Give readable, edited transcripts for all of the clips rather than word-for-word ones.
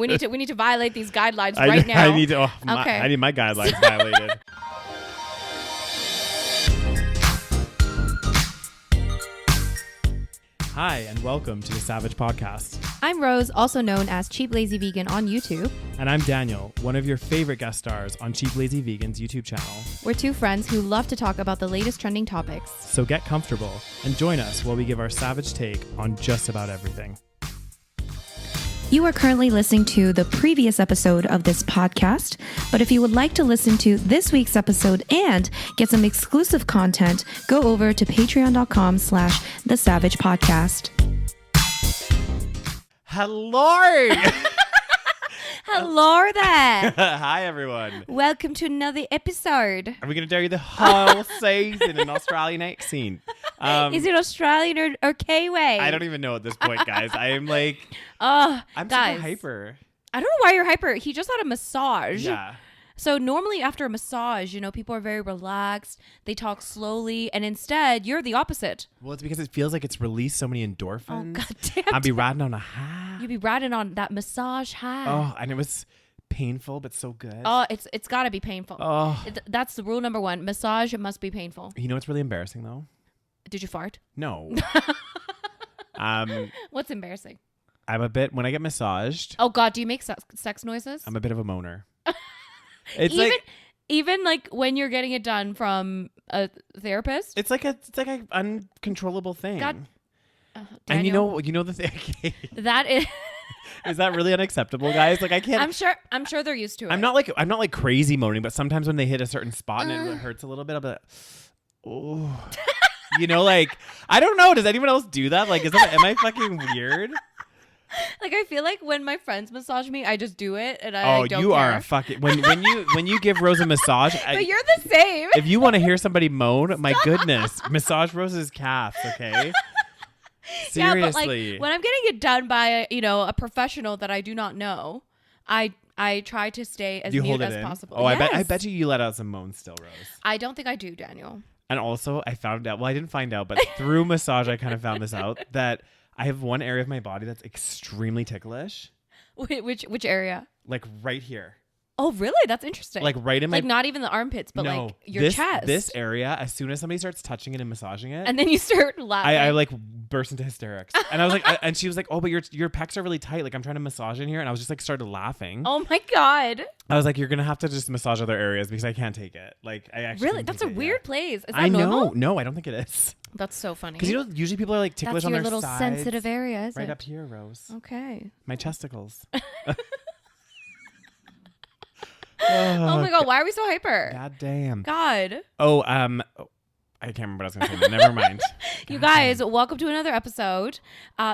We need to violate these guidelines right now. I need my guidelines violated. Hi, and welcome to the SaVeg podcast. I'm Rose, also known as Cheap Lazy Vegan on YouTube. And I'm Daniel, one of your favorite guest stars on Cheap Lazy Vegan's YouTube channel. We're two friends who love to talk about the latest trending topics. So get comfortable and join us while we give our SaVeg take on just about everything. You are currently listening to the previous episode of this podcast, but if you would like to listen to this week's episode and get some exclusive content, go over to patreon.com/thesavagepodcast. Hello! Hello there! Hi, everyone. Welcome to another episode. Are we going to tell you the whole season in Australian accent? Is it Australian or Kiwi? I don't even know at this point, guys. I am like... I'm super hyper. I don't know why you're hyper. He just had a massage. Yeah. So normally after a massage, people are very relaxed. They talk slowly. And instead, you're the opposite. Well, it's because it feels like it's released so many endorphins. Oh, goddamn. I'll be riding on a high. You'd be riding on that massage high. Oh, and it was painful, but so good. Oh, it's got to be painful. Oh. That's the rule number one. Massage must be painful. You know what's really embarrassing, though? Did you fart? No. What's embarrassing? I'm a bit, when I get massaged. Oh, God, do you make sex noises? I'm a bit of a moaner. It's even like when you're getting it done from a therapist? It's like an uncontrollable thing. God, and you know the thing. That is... Is that really unacceptable, guys? Like I can't. I'm sure they're used to it. I'm not like crazy moaning, but sometimes when they hit a certain spot and it hurts a little bit, I'll be like, oh. Like I don't know. Does anyone else do that? Like, am I fucking weird? Like I feel like when my friends massage me, I just do it, and I don't care. Are a fucking when you give Rose a massage. But you're the same. If you want to hear somebody moan, my goodness, massage Rose's calves, okay? Seriously. Yeah, but like when I'm getting it done by a professional that I do not know, I try to stay as mute as possible. Oh, yes. I bet you let out some moans still, Rose. I don't think I do, Daniel. And also, I found out. Well, I didn't find out, but through massage, I kind of found this out that I have one area of my body that's extremely ticklish. Which area? Like right here. Oh, really? That's interesting. Like right in my... Like not even the armpits, but like your chest. This area, as soon as somebody starts touching it and massaging it... And then you start laughing. I like burst into hysterics. And I was like... and she was like, oh, but your pecs are really tight. Like I'm trying to massage in here. And I was just like started laughing. Oh my God. I was like, you're going to have to just massage other areas because I can't take it. Like I actually... Really? That's a weird place. Is that normal? No, I don't think it is. That's so funny. Because usually people are like ticklish on their sides. That's your little sensitive area, is right it? up here, Rose. Okay. My testicles. Oh my God, why are we so hyper? God damn. God. Oh, I can't remember what I was going to say. Never mind. You guys, welcome to another episode.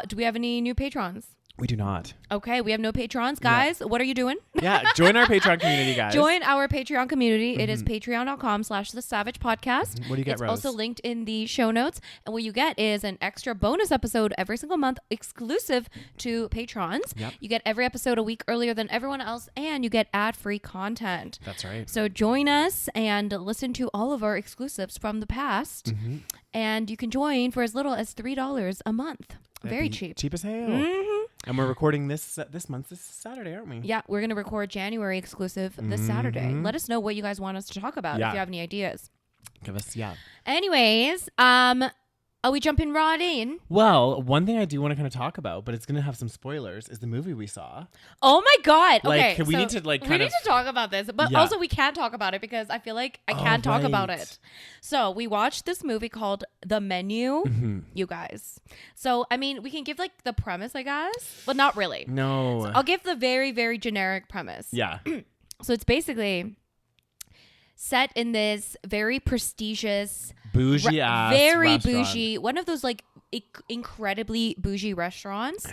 Do we have any new patrons? We do not. Okay, we have no patrons. Guys, what are you doing? Yeah, join our Patreon community, guys. Join our Patreon community. It is patreon.com/thesavagepodcast. What do you get, It's Rose? also linked in the show notes. And what you get is an extra bonus episode every single month, exclusive to patrons. Yep. You get every episode a week earlier than everyone else, and you get ad-free content. That's right. So join us and listen to all of our exclusives from the past. Mm-hmm. And you can join for as little as $3 a month. Very cheap. Cheap as hell. Mm-hmm. And we're recording this month, this Saturday, aren't we? Yeah, we're going to record January exclusive this Saturday. Let us know what you guys want us to talk about if you have any ideas. Give us, yeah. Anyways, are we jumping right in? Well, one thing I do want to kind of talk about, but it's going to have some spoilers, is the movie we saw. Oh my God. Like, okay. we need to we need to talk about this, but also we can't talk about it because I feel like I can't talk about it. So we watched this movie called The Menu, you guys. So, I mean, we can give like the premise, I guess, but not really. No. So I'll give the very, very generic premise. Yeah. So it's basically set in this very prestigious, bougie ass very restaurant. bougie, one of those like incredibly bougie restaurants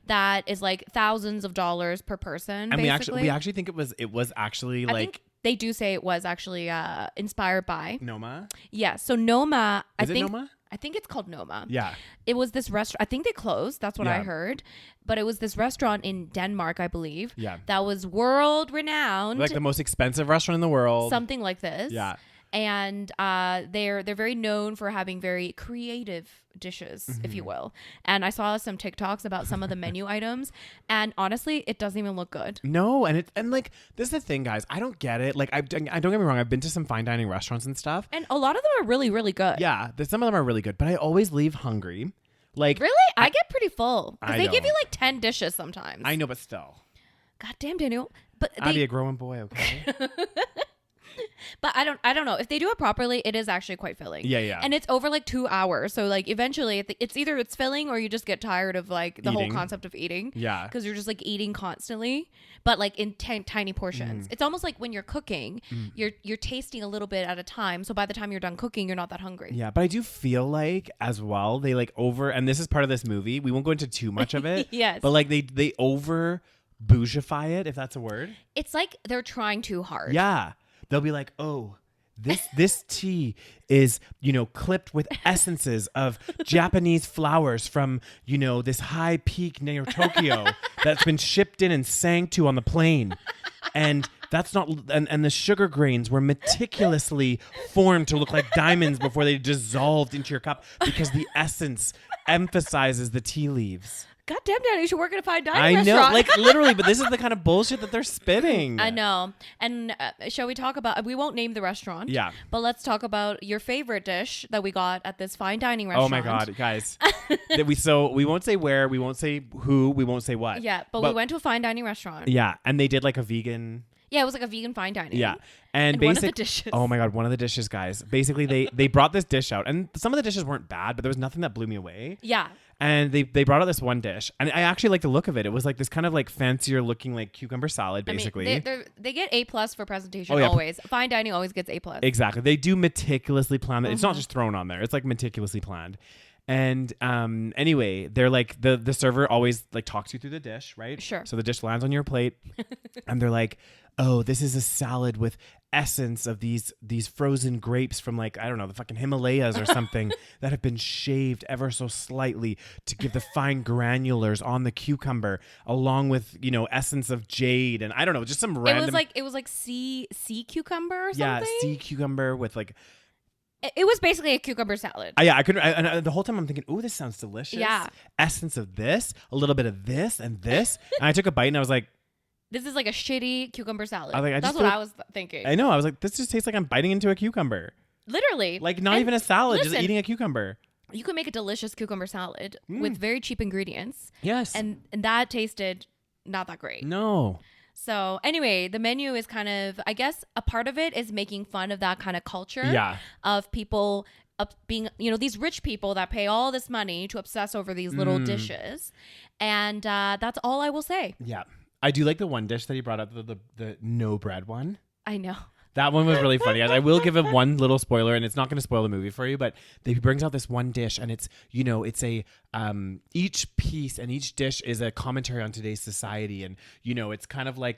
that is like thousands of dollars per person. And basically. we actually think it was actually I like think they do say it was actually inspired by Noma. Yeah, so Noma. Is it Noma? I think it's called Noma. Yeah. It was this restaurant. I think they closed. That's what I heard. But it was this restaurant in Denmark, I believe. Yeah. That was world renowned. Like the most expensive restaurant in the world. Something like this. Yeah. and they're very known for having very creative dishes, if you will. And I saw some TikToks about some of the menu items, and honestly, it doesn't even look good. No, and like this is the thing, guys. I don't get it. Like I don't get me wrong. I've been to some fine dining restaurants and stuff, and a lot of them are really, really good. Yeah, some of them are really good, but I always leave hungry. Like really, I get pretty full because they give you like 10 dishes sometimes. I know, but still. God damn, Daniel. But I'd be a growing boy, okay? But I don't know if they do it properly. It is actually quite filling. Yeah. And it's over like 2 hours. So like eventually it's either it's filling or you just get tired of like the whole concept of eating. Yeah. Because you're just like eating constantly, but like in tiny portions. It's almost like when you're cooking, you're tasting a little bit at a time. So by the time you're done cooking, you're not that hungry. Yeah, but I do feel like as well they like and this is part of this movie. We won't go into too much of it. Yes. But like they over bougify it, if that's a word. It's like they're trying too hard. Yeah. They'll be like, oh, this tea is, clipped with essences of Japanese flowers from, this high peak near Tokyo that's been shipped in and sang to on the plane. And that's not, and the sugar grains were meticulously formed to look like diamonds before they dissolved into your cup because the essence emphasizes the tea leaves. God damn, Daddy, you should work at a fine dining restaurant. I know, like literally, but this is the kind of bullshit that they're spitting. I know. And shall we talk about, we won't name the restaurant. Yeah. But let's talk about your favorite dish that we got at this fine dining restaurant. Oh my God, guys. we won't say where, we won't say who, we won't say what. Yeah, but we went to a fine dining restaurant. Yeah, and they did like a vegan. Yeah, it was like a vegan fine dining. Yeah. And one of the dishes. Oh my God, one of the dishes, guys. Basically, they brought this dish out, and some of the dishes weren't bad, but there was nothing that blew me away. Yeah. And they brought out this one dish, and I actually like the look of it. It was like this kind of like fancier looking like cucumber salad, basically. I mean, they get A+ for presentation always. Fine dining always gets A+. Exactly. They do meticulously plan it. It's not just thrown on there. It's like meticulously planned. And anyway, they're like the server always like talks you through the dish, right? Sure. So the dish lands on your plate, and they're like, "Oh, this is a salad with essence of these frozen grapes from like I don't know the fucking Himalayas or something that have been shaved ever so slightly to give the fine granulars on the cucumber, along with essence of jade and I don't know just some random." It was like sea cucumber or something. Yeah, sea cucumber with like. It was basically a cucumber salad. Yeah, I couldn't. And the whole time I'm thinking, "Oh, this sounds delicious." Yeah. Essence of this, a little bit of this, and this. And I took a bite, and I was like, "This is like a shitty cucumber salad." That's what I was thinking. I know. I was like, "This just tastes like I'm biting into a cucumber." Literally, like not even a salad, just eating a cucumber. You could make a delicious cucumber salad with very cheap ingredients. Yes, and that tasted not that great. No. So anyway, the menu is kind of, I guess, a part of it is making fun of that kind of culture of people being, these rich people that pay all this money to obsess over these little dishes. And that's all I will say. Yeah. I do like the one dish that he brought up, the no bread one. I know. That one was really funny. I will give him one little spoiler, and it's not going to spoil the movie for you, but he brings out this one dish, and it's, it's a, each piece and each dish is a commentary on today's society. And, it's kind of like,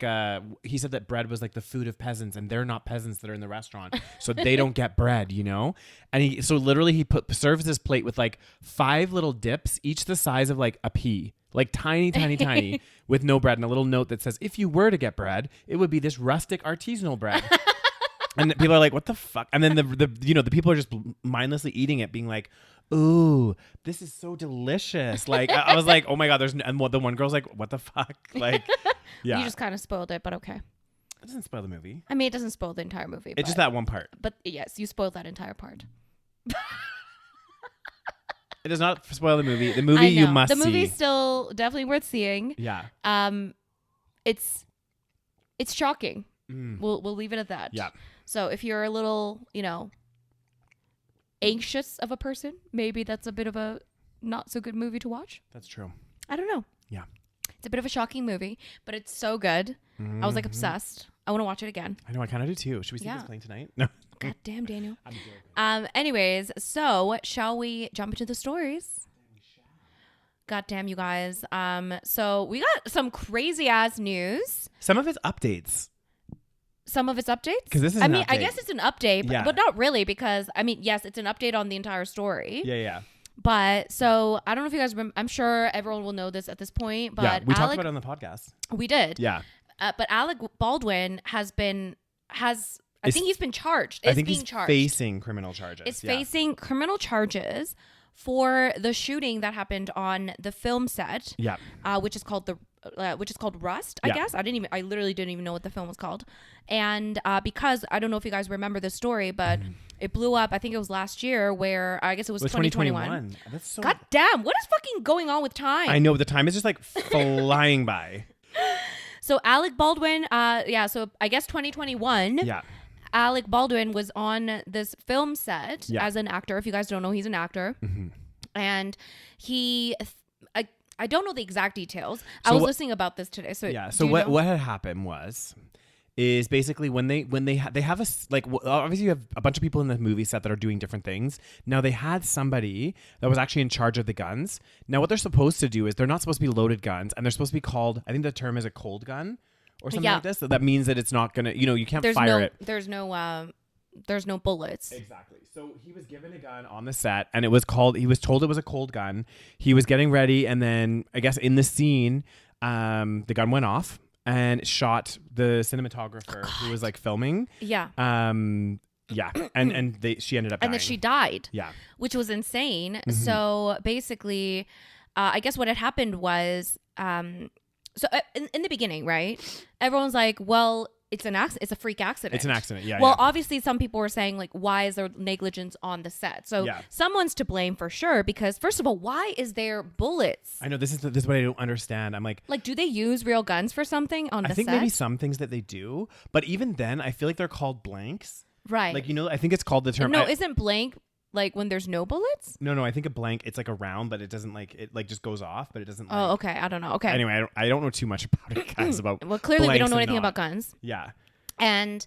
he said that bread was like the food of peasants, and they're not peasants that are in the restaurant. So they don't get bread, And so literally he serves this plate with like 5 little dips, each the size of like a pea. Like tiny, with no bread, and a little note that says, if you were to get bread, it would be this rustic artisanal bread. And people are like, what the fuck? And then the people are just mindlessly eating it, being like, ooh, this is so delicious. Like, I was like, oh my God, and the one girl's like, what the fuck? Like, yeah. You just kind of spoiled it, but okay. It doesn't spoil the movie. I mean, it doesn't spoil the entire movie. It's just that one part. But yes, you spoiled that entire part. It does not spoil the movie. The movie you must see. The movie's still definitely worth seeing. Yeah. It's shocking. We'll leave it at that. Yeah. So if you're a little, anxious of a person, maybe that's a bit of a not so good movie to watch. That's true. I don't know. Yeah. It's a bit of a shocking movie, but it's so good. I was like obsessed. I want to watch it again. I know. I kind of do too. Should we see this playing tonight? No. God damn, Daniel. Anyways, so shall we jump into the stories? God damn, you guys. So we got some crazy ass news. Some of it's updates. Some of its updates? Because this is I guess it's an update, but not really because, yes, it's an update on the entire story. Yeah. But so I don't know if you guys remember. I'm sure everyone will know this at this point. But we talked about it on the podcast. We did. Yeah. But Alec Baldwin has I think he's been charged. I think he's facing criminal charges. It's facing criminal charges for the shooting that happened on the film set. Yeah. Which is called Rust, I guess. I literally didn't even know what the film was called. And because I don't know if you guys remember this story, but it blew up. I think it was last year, where I guess it was 2021. That's so. God damn! What is fucking going on with time? I know, the time is just like flying by. So Alec Baldwin, so I guess 2021. Yeah. Alec Baldwin was on this film set as an actor. If you guys don't know, he's an actor. And I don't know the exact details. I was listening about this today. So what had happened is basically when they have obviously you have a bunch of people in the movie set that are doing different things. Now they had somebody that was actually in charge of the guns. Now what they're supposed to do is they're not supposed to be loaded guns, and they're supposed to be called, I think the term is a cold gun or something like this. So that means that it's not gonna, you can't fire it. There's no bullets. Exactly. So he was given a gun on the set, and he was told it was a cold gun. He was getting ready, and then I guess in the scene, the gun went off and shot the cinematographer who was like filming. Yeah. And she ended up dying. And then she died. Yeah. Which was insane. So basically, I guess what had happened was, in the beginning, right? Everyone's like, well, it's an accident. It's a freak accident. It's an accident. Yeah. Well, obviously, some people were saying, like, why is there negligence on the set? So someone's to blame for sure. Because first of all, why is there bullets? I know this is what I don't understand. I'm like, do they use real guns for something on the set? I think maybe some things that they do, but even then, I feel like they're called blanks. Right. Like, I think it's called the term. No, isn't blank like when there's no bullets? No. I think a blank, it's like a round, but it doesn't it just goes off, but it doesn't. Oh, okay. I don't know. Okay. Anyway, I don't know too much about it, guys. Well, clearly we don't know anything about guns. Yeah. And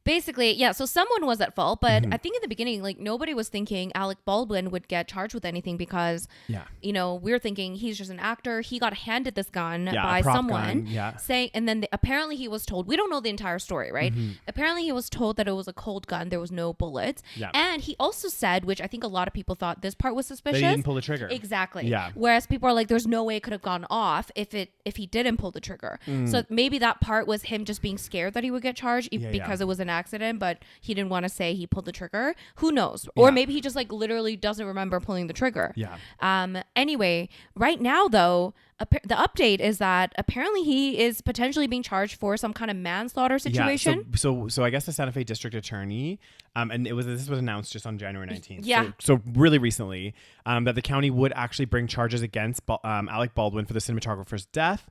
basically, so someone was at fault, but I think in the beginning, like, nobody was thinking Alec Baldwin would get charged with anything because, we were thinking he's just an actor. He got handed this gun by someone saying, and then apparently he was told, we don't know the entire story, right? Apparently he was told that it was a cold gun. There was no bullets. Yeah. And he also said, which I think a lot of people thought this part was suspicious. They didn't pull the trigger. Exactly. Yeah. Whereas people are like, there's no way it could have gone off if he didn't pull the trigger. So maybe that part was him just being scared that he would get charged because it was an accident, but he didn't want to say he pulled the trigger. Who knows? Or maybe he just like literally doesn't remember pulling the trigger. Yeah. Anyway, right now though, the update is that apparently he is potentially being charged for some kind of manslaughter situation. Yeah, so I guess the Santa Fe district attorney, and this was announced just on January 19th. Yeah. So really recently, that the county would actually bring charges against Alec Baldwin for the cinematographer's death.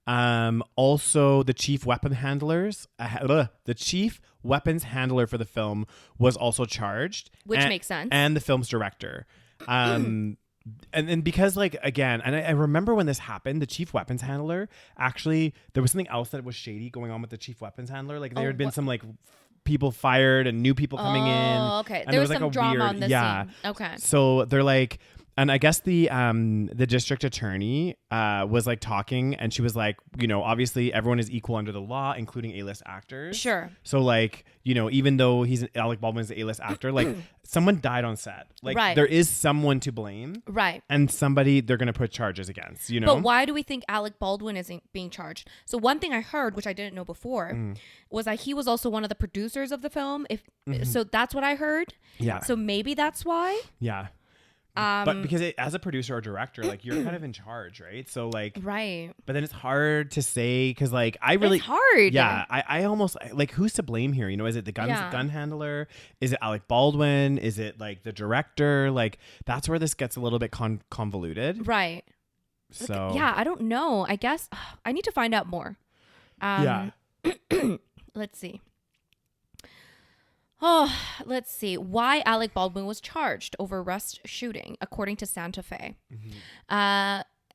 Also the chief weapons handler for the film was also charged, which makes sense, and the film's director. And because, like, again, and I remember when this happened, the chief weapons handler, actually, there was something else that was shady going on with the chief weapons handler. Like, there had been some, like, people fired and new people coming in. Oh, okay. There was like some drama on this scene. Okay. So they're like, and I guess the district attorney was like talking, and she was like, obviously everyone is equal under the law, including A-list actors. Sure. So like, even though Alec Baldwin is an A-list actor, like someone died on set. Like there is someone to blame. Right. And somebody they're going to put charges against, But why do we think Alec Baldwin isn't being charged? So one thing I heard, which I didn't know before, was that he was also one of the producers of the film. So that's what I heard. Yeah. So maybe that's why. Yeah. But because as a producer or director, like you're kind of in charge, right? So like, right. But then it's hard to say because like it's hard. Yeah, I almost like who's to blame here? Is it the gun handler? Is it Alec Baldwin? Is it like the director? Like that's where this gets a little bit convoluted, right? So I don't know. I guess I need to find out more. Let's see. Let's see why Alec Baldwin was charged over Rust shooting, according to Santa Fe.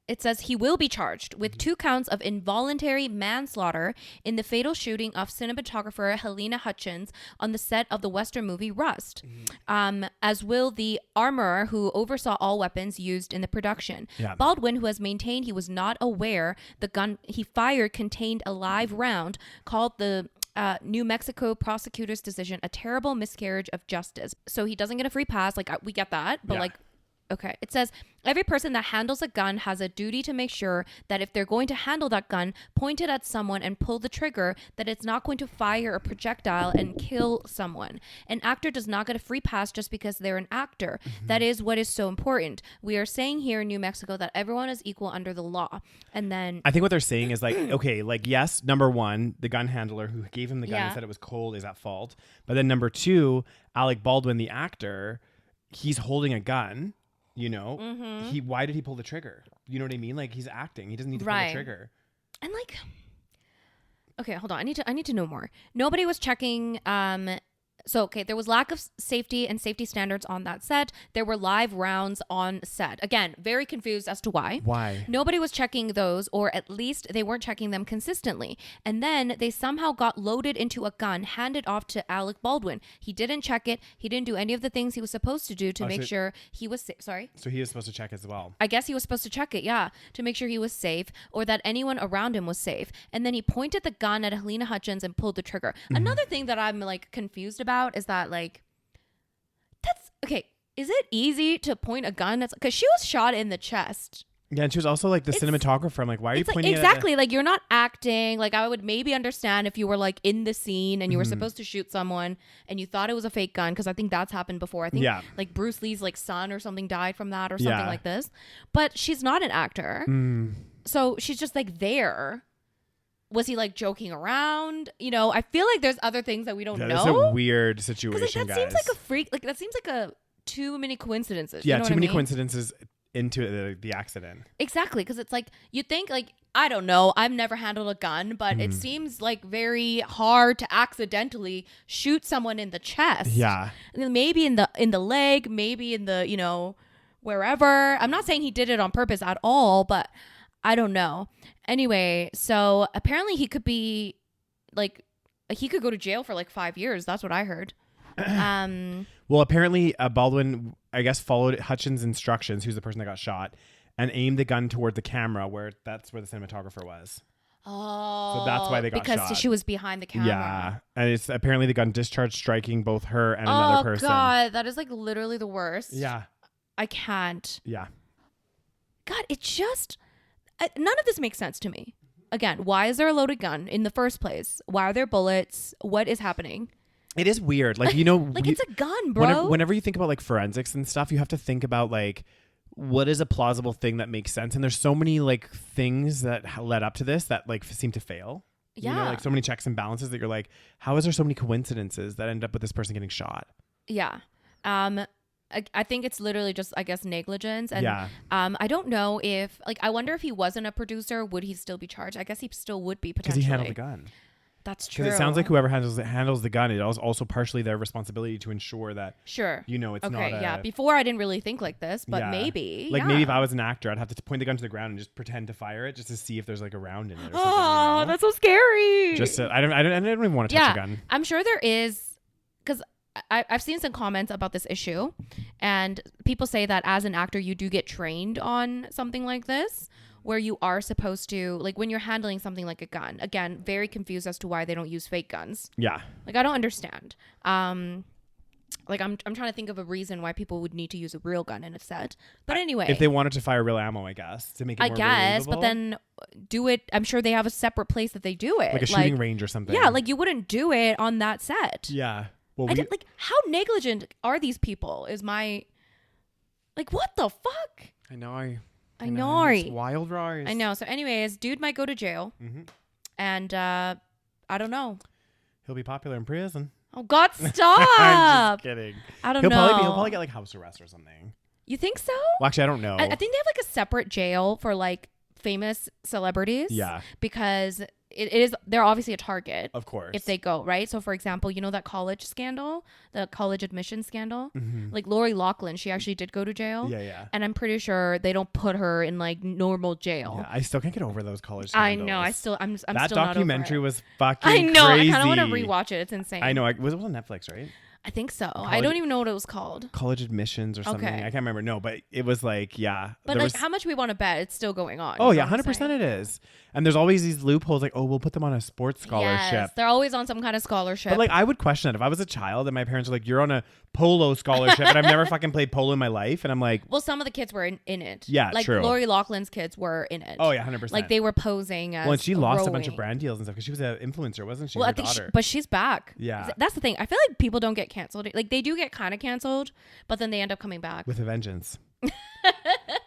It says he will be charged with 2 counts of involuntary manslaughter in the fatal shooting of cinematographer Helena Hutchins on the set of the Western movie Rust, as will the armorer who oversaw all weapons used in the production. Yeah. Baldwin, who has maintained he was not aware the gun he fired contained a live round, called the New Mexico prosecutor's decision a terrible miscarriage of justice. So he doesn't get a free pass. Like we get that, but like Okay. It says every person that handles a gun has a duty to make sure that if they're going to handle that gun, point it at someone and pull the trigger, that it's not going to fire a projectile and kill someone. An actor does not get a free pass just because they're an actor. That is what is so important. We are saying here in New Mexico that everyone is equal under the law. And then I think what they're saying is like, okay, like, yes, number one, the gun handler who gave him the gun and said it was cold is at fault. But then number two, Alec Baldwin, the actor, he's holding a gun. You know, why did he pull the trigger? You know what I mean? Like, he's acting. He doesn't need to pull the trigger. And like, okay, hold on. I need to know more. Nobody was checking. So, okay, there was lack of safety and safety standards on that set. There were live rounds on set. Again, very confused as to why. Why? Nobody was checking those, or at least they weren't checking them consistently. And then they somehow got loaded into a gun, handed off to Alec Baldwin. He didn't check it. He didn't do any of the things he was supposed to do to make sure he was safe. Sorry? So he was supposed to check as well. I guess he was supposed to check it, yeah, to make sure he was safe or that anyone around him was safe. And then he pointed the gun at Helena Hutchins and pulled the trigger. Another thing that I'm like confused about is that like, that's okay. Is it easy to point a gun? That's because she was shot in the chest. Yeah, and she was also like the cinematographer. I'm like, why are you pointing exactly like you're not acting? Like I would maybe understand if you were like in the scene and you were supposed to shoot someone and you thought it was a fake gun, because I think that's happened before. I think like Bruce Lee's like son or something died from that or something like this. But she's not an actor, so she's just like there. Was he like joking around? You know, I feel like there's other things that we don't know. It's a weird situation, like, that guys. seems like a freak. Like that seems like a too many coincidences. Yeah, you know too many mean? coincidences into the accident. Exactly, because it's like you think like, I don't know. I've never handled a gun, but it seems like very hard to accidentally shoot someone in the chest. Yeah, maybe in the leg, maybe in the, you know, wherever. I'm not saying he did it on purpose at all, but I don't know. Anyway, so apparently he could be like, he could go to jail for like 5 years. That's what I heard. Well, apparently Baldwin, I guess, followed Hutchins' instructions, who's the person that got shot, and aimed the gun toward the camera, that's where the cinematographer was. Oh, so that's why they got shot. Because she was behind the camera. Yeah, and it's apparently the gun discharged, striking both her and another person. Oh God, that is like literally the worst. Yeah, I can't. Yeah. God, it just none of this makes sense to me. Again, why is there a loaded gun in the first place? Why are there bullets? What is happening? It is weird. Like, you know, like it's a gun, bro. Whenever you think about like forensics and stuff, you have to think about like, what is a plausible thing that makes sense? And there's so many like things that led up to this that like seem to fail. Yeah. You know, like so many checks and balances that you're like, how is there so many coincidences that end up with this person getting shot? Yeah. I think it's literally just, I guess, negligence. And yeah. I don't know if, like, I wonder if he wasn't a producer, would he still be charged? I guess he still would be potentially. Because he handled the gun. That's true. Because it sounds like whoever handles the gun, it is also partially their responsibility to ensure that. Sure. You know, it's not. Okay. Yeah. Before I didn't really think like this, but maybe. Like maybe if I was an actor, I'd have to point the gun to the ground and just pretend to fire it just to see if there's like a round in it. Or something, oh, you know? That's so scary. Just I don't even want to touch a gun. I'm sure there is, because I've seen some comments about this issue, and people say that as an actor, you do get trained on something like this, where you are supposed to, like when you're handling something like a gun. Again, very confused as to why they don't use fake guns. Yeah. Like I don't understand. Like I'm trying to think of a reason why people would need to use a real gun in a set. But anyway, if they wanted to fire real ammo, I guess, to make it more believable. But then do it. I'm sure they have a separate place that they do it, like a shooting range or something. Yeah, like you wouldn't do it on that set. Yeah. Well, like how negligent are these people? Is my like what the fuck? I know. It's wild rise. I know. So, anyways, dude might go to jail, and I don't know. He'll be popular in prison. Oh God, stop! I'm just kidding. I don't know. He'll probably get like house arrest or something. You think so? Well, actually, I don't know. I think they have like a separate jail for like famous celebrities. Yeah. Because they're obviously a target. Of course. If they go, right? So for example, you know that college scandal, the college admission scandal? Mm-hmm. Like Lori Loughlin, she actually did go to jail. Yeah. And I'm pretty sure they don't put her in like normal jail. Yeah, I still can't get over those college scandals. I know. I'm still that not over documentary it. was fucking I know. crazy. I kind of want to rewatch it. It's insane. I know. It was on Netflix, right? I think so. I don't even know what it was called. College admissions or something. Okay. I can't remember. No, but it was like, yeah. But like, how much we want to bet it's still going on? Oh, yeah, 100% it is. And there's always these loopholes like, oh, we'll put them on a sports scholarship. Yes, they're always on some kind of scholarship. But like, I would question it if I was a child and my parents were like, you're on a polo scholarship and I've never fucking played polo in my life. And I'm like, well, some of the kids were in it. Yeah, like true. Lori Loughlin's kids were in it. Oh, yeah, 100%. Like they were posing as well, and she lost rowing. a bunch of brand deals and stuff because she was an influencer, wasn't she? Well, Her I think daughter. but she's back. Yeah. That's the thing. I feel like people don't get canceled. Like they do get kind of canceled, but then they end up coming back. With a vengeance.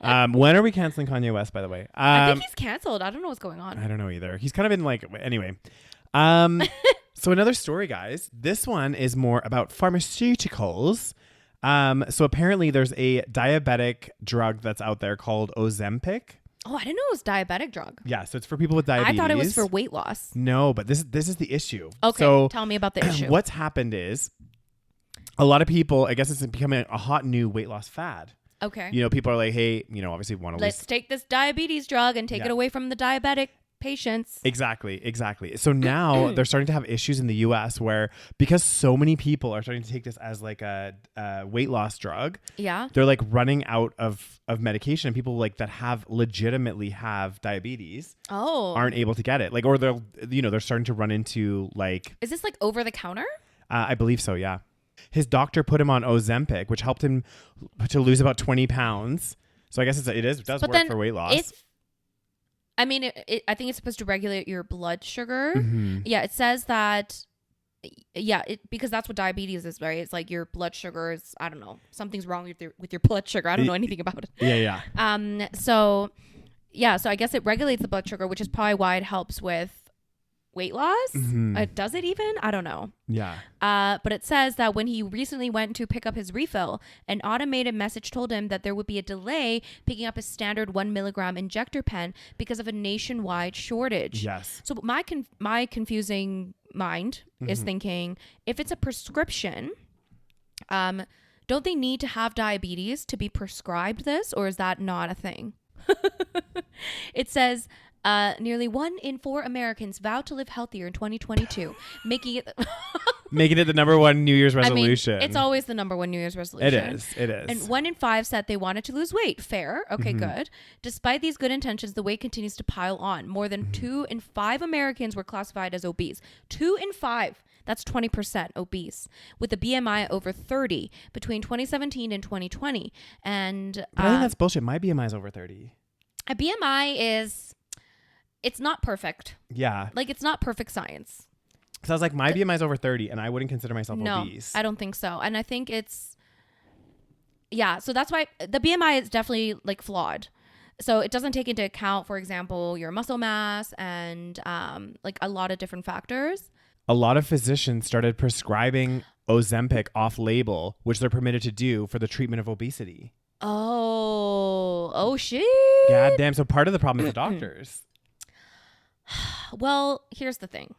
When are we canceling Kanye West, by the way? I think he's canceled. I don't know what's going on. I don't know either. He's kind of been like, anyway. So another story, guys. This one is more about pharmaceuticals. So apparently there's a diabetic drug that's out there called Ozempic. Oh, I didn't know it was diabetic drug. Yeah, so it's for people with diabetes. I thought it was for weight loss. No, but this is the issue. Okay, so, tell me about the issue. What's happened is a lot of people, I guess it's becoming a hot new weight loss fad. Okay. You know, people are like, hey, you know, obviously want to Let's take this diabetes drug and take it away from the diabetic patients. Exactly. So now they're starting to have issues in the US where because so many people are starting to take this as like a weight loss drug. Yeah. They're like running out of medication, and people like that legitimately have diabetes aren't able to get it. Like, or they're starting to run into like. Is this like over the counter? I believe so. Yeah. His doctor put him on Ozempic, which helped him to lose about 20 pounds. So I guess it does work for weight loss. I mean, I think it's supposed to regulate your blood sugar. Mm-hmm. Yeah, it says that. Yeah, because that's what diabetes is, right? It's like your blood sugar is, I don't know, something's wrong with your blood sugar. I don't know anything about it. Yeah. So I guess it regulates the blood sugar, which is probably why it helps with weight loss. Mm-hmm. Does it even? I don't know. Yeah. But it says that when he recently went to pick up his refill, an automated message told him that there would be a delay picking up his standard 1 milligram injector pen because of a nationwide shortage. Yes. So my confusing mind is thinking, if it's a prescription, don't they need to have diabetes to be prescribed this, or is that not a thing? It says nearly 1 in 4 Americans vow to live healthier in 2022, making it the number one New Year's resolution. I mean, it's always the number one New Year's resolution. It is. And 1 in 5 said they wanted to lose weight. Fair. Okay, good. Despite these good intentions, the weight continues to pile on. More than 2 in 5 Americans were classified as obese. 2 in 5. That's 20% obese, with a BMI over 30 between 2017 and 2020. And I think that's bullshit. My BMI is over 30. A BMI is... It's not perfect. Yeah. Like, it's not perfect science. Because I was like, my BMI is over 30 and I wouldn't consider myself obese. I don't think so. And I think it's... Yeah, so that's why the BMI is definitely like flawed. So it doesn't take into account, for example, your muscle mass and like a lot of different factors. A lot of physicians started prescribing Ozempic off label, which they're permitted to do for the treatment of obesity. Oh shit. God damn. So part of the problem is the doctors. Well, here's the thing.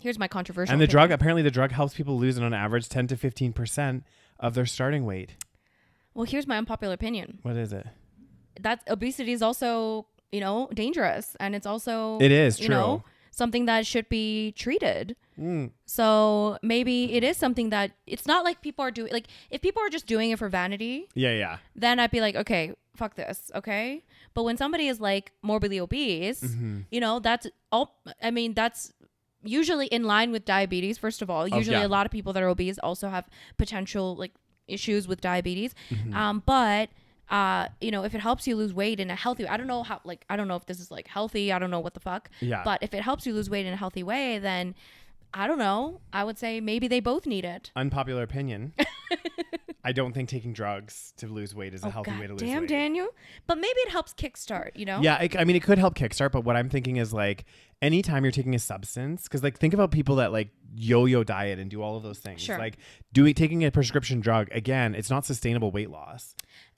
Here's my controversial And opinion. the drug helps people lose on average 10 to 15% of their starting weight. Well, here's my unpopular opinion. What is it? That obesity is also, dangerous. And it's also... It is true. Something that should be treated. So maybe it is something that... It's not like people are doing... Like, if people are just doing it for vanity... Yeah. Then I'd be like, okay, fuck this, okay? But when somebody is like morbidly obese, that's all. I mean, that's usually in line with diabetes. First of all, usually a lot of people that are obese also have potential like issues with diabetes. But if it helps you lose weight in a healthy, I don't know if this is like healthy. I don't know what the fuck. Yeah. But if it helps you lose weight in a healthy way, then I don't know. I would say maybe they both need it. Unpopular opinion. I don't think taking drugs to lose weight is a healthy way to lose weight. Damn, Daniel. But maybe it helps kickstart, Yeah, I mean, it could help kickstart, but what I'm thinking is like anytime you're taking a substance, because like think about people that like yo-yo diet and do all of those things. Sure. Like taking a prescription drug, again, it's not sustainable weight loss.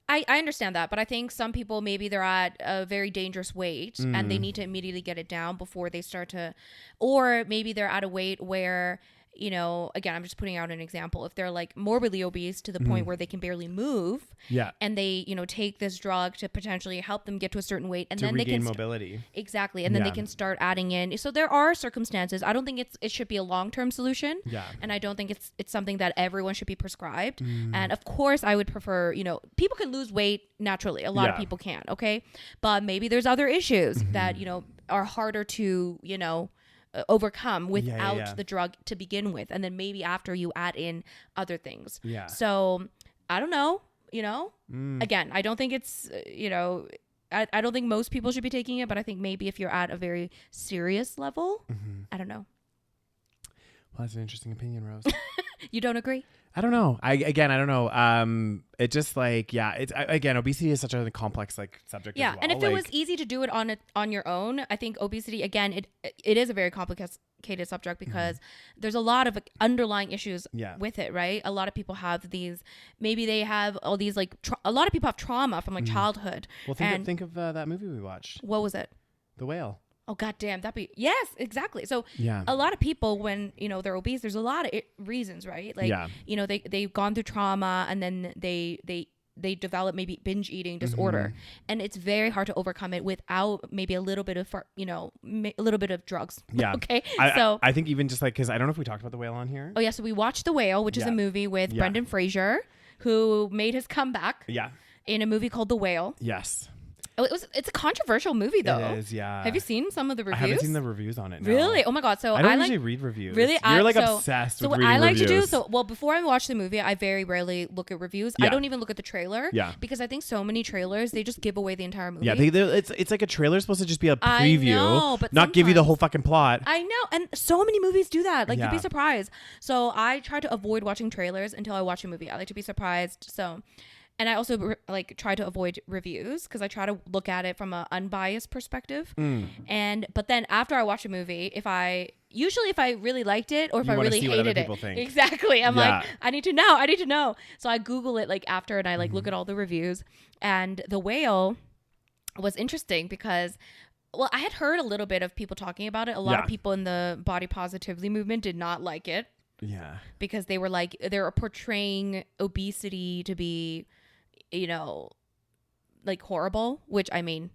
I understand that, but I think some people, maybe they're at a very dangerous weight and they need to immediately get it down before they start to, or maybe they're at a weight where you know, again, I'm just putting out an example. If they're like morbidly obese to the point where they can barely move, and they, you know, take this drug to potentially help them get to a certain weight, and then they can mobility. Exactly, and then they can start adding in. So there are circumstances. I don't think it should be a long-term solution. And I don't think it's something that everyone should be prescribed. And of course, I would prefer, you know, people can lose weight naturally. A lot of people can. Okay, but maybe there's other issues that, you know, are harder to, you know, overcome without the drug to begin with, and then maybe after you add in other things. So I don't know, you know, again, I don't think it's, you know, I don't think most people should be taking it, but I think maybe if you're at a very serious level, I don't know. Well, that's an interesting opinion, Rose. You don't agree? I don't know. I don't know. It just like, it's again, obesity is such a complex like subject. Yeah. As well. And if it was easy to do it on your own, I think obesity, again, it is a very complicated subject because there's a lot of underlying issues with it, right? A lot of people have these, maybe they have all these like, a lot of people have trauma from like childhood. Well, think of that movie we watched. What was it? The Whale. Oh, goddamn. Yes, exactly. So a lot of people, when, you know, they're obese, there's a lot of reasons, right? Like, you know, they've gone through trauma and then they develop maybe binge eating disorder, and it's very hard to overcome it without maybe a little bit of, you know, a little bit of drugs. Okay. I think even just like, cause I don't know if we talked about The Whale on here. Oh yeah. So we watched The Whale, which is a movie with Brendan Fraser, who made his comeback in a movie called The Whale. Yes. It's a controversial movie though. It is, yeah. Have you seen some of the reviews? I haven't seen the reviews on it. No. Really? Oh my god! So I don't usually read reviews. Really? You're like obsessed with reading reviews. So what I like to do, before I watch the movie, I very rarely look at reviews. I don't even look at the trailer. Because I think so many trailers, they just give away the entire movie. Yeah, it's like a trailer supposed to just be a preview, I know, but not give you the whole fucking plot. I know, and so many movies do that. Like you'd be surprised. So I try to avoid watching trailers until I watch a movie. I like to be surprised. So. And I also like try to avoid reviews because I try to look at it from an unbiased perspective. But then after I watch a movie, if I really liked it or if I really hated it, exactly, I'm like, I need to know. So I Google it like after, and I like look at all the reviews. And The Whale was interesting because, well, I had heard a little bit of people talking about it. A lot of people in the body positivity movement did not like it. Yeah. Because they were like, they're portraying obesity to be, you know, like horrible, which I mean,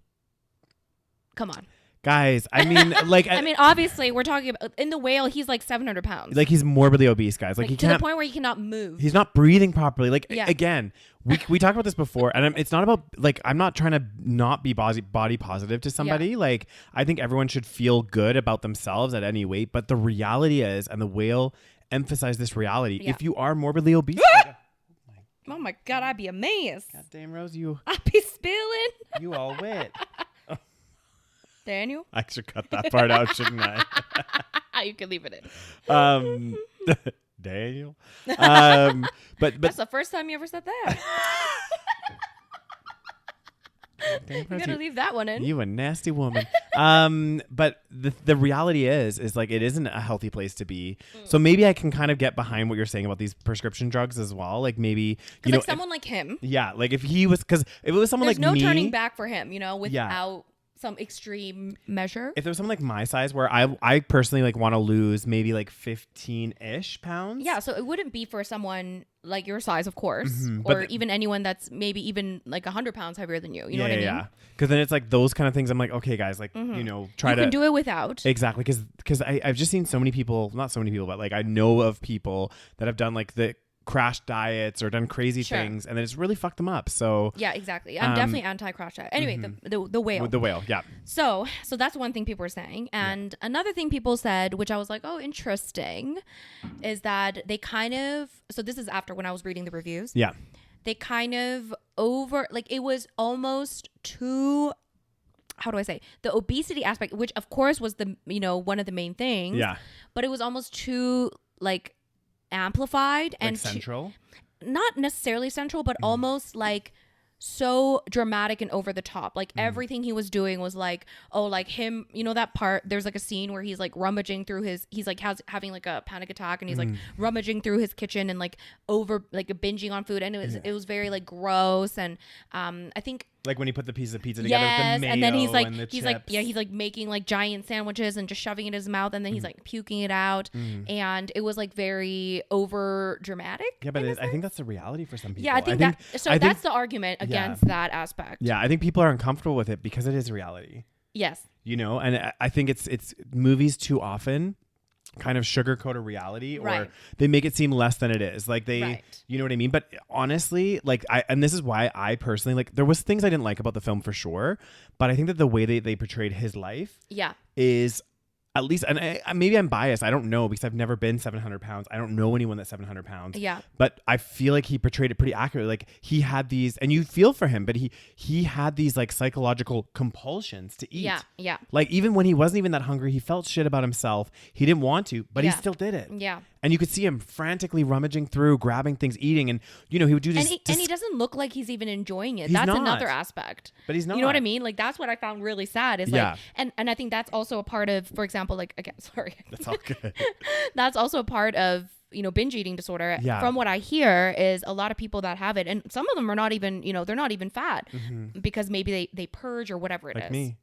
come on. Guys, I mean, like, I mean, obviously, we're talking about in The Whale. He's like 700 pounds. Like, he's morbidly obese, guys. Like he to the point where he cannot move. He's not breathing properly. Like, again, we talked about this before, and it's not about like I'm not trying to not be body positive to somebody. Like, I think everyone should feel good about themselves at any weight. But the reality is, and The Whale emphasized this reality: if you are morbidly obese. Oh my god, I'd be amazed. God damn, Rose, I'd be spilling. You all wet. Daniel? I should cut that part out, shouldn't I? You can leave it in. Daniel. But that's the first time you ever said that. You gotta leave that one in. You a nasty woman. But the reality is like it isn't a healthy place to be. So maybe I can kind of get behind what you're saying about these prescription drugs as well. Like maybe you know, like someone like him. Yeah, like if he was, because if it was someone like me, there's no turning back for him. You know, without some extreme measure. If there was someone like my size where I personally like want to lose maybe like 15-ish pounds. Yeah, so it wouldn't be for someone like your size, of course, or even anyone that's maybe even like 100 pounds heavier than you. You know what I mean? Yeah. Because then it's like those kind of things. I'm like, okay, guys, like, you know, you can do it without. Exactly. Because I've just seen so many people, not so many people, but like I know of people that have done like the crash diets or done crazy things, and then it's really fucked them up. So yeah, exactly. I'm definitely anti-crash diet. Anyway, the whale. With The Whale, yeah. So that's one thing people were saying, and another thing people said, which I was like, oh, interesting, is that they kind of. So this is after when I was reading the reviews. Yeah. They kind of it was almost too. How do I say the obesity aspect, which of course was the one of the main things. Yeah. But it was almost too like amplified and central, not necessarily central, but almost like so dramatic and over the top. Like everything he was doing was like, oh, like him, that part, there's like a scene where he's like rummaging through he's like having like a panic attack, and he's like rummaging through his kitchen and like binging on food, and it was very like gross. And I think Like when he put the pieces of pizza together with the mayo and then he's like, and the he's chips. like, he's like making like giant sandwiches and just shoving it in his mouth, and then he's like puking it out, and it was like very over dramatic. Yeah, but I think that's the reality for some people. Yeah, I think that's the argument against that aspect. Yeah, I think people are uncomfortable with it because it is reality. Yes. You know, and I think it's movies too often kind of sugarcoat a reality, or they make it seem less than it is. Like you know what I mean? But honestly, like and this is why I personally, like, there was things I didn't like about the film for sure, but I think that the way they portrayed his life is, at least, and maybe I'm biased. I don't know, because I've never been 700 pounds. I don't know anyone that's 700 pounds. Yeah. But I feel like he portrayed it pretty accurately. Like, he had these, and you feel for him, but he had these like psychological compulsions to eat. Yeah. Yeah. Like, even when he wasn't even that hungry, he felt shit about himself. He didn't want to, but he still did it. Yeah. And you could see him frantically rummaging through, grabbing things, eating, and you know, he would do this. And he doesn't look like he's even enjoying it. That's another aspect. But he's not. You know what I mean? Like, that's what I found really sad. Is like, and I think that's also a part of, for example, like, again, sorry. That's all good. That's also a part of, you know, binge eating disorder. Yeah. From what I hear, is a lot of people that have it, and some of them are not even, you know, they're not even fat, because maybe they purge or whatever it is. Like me.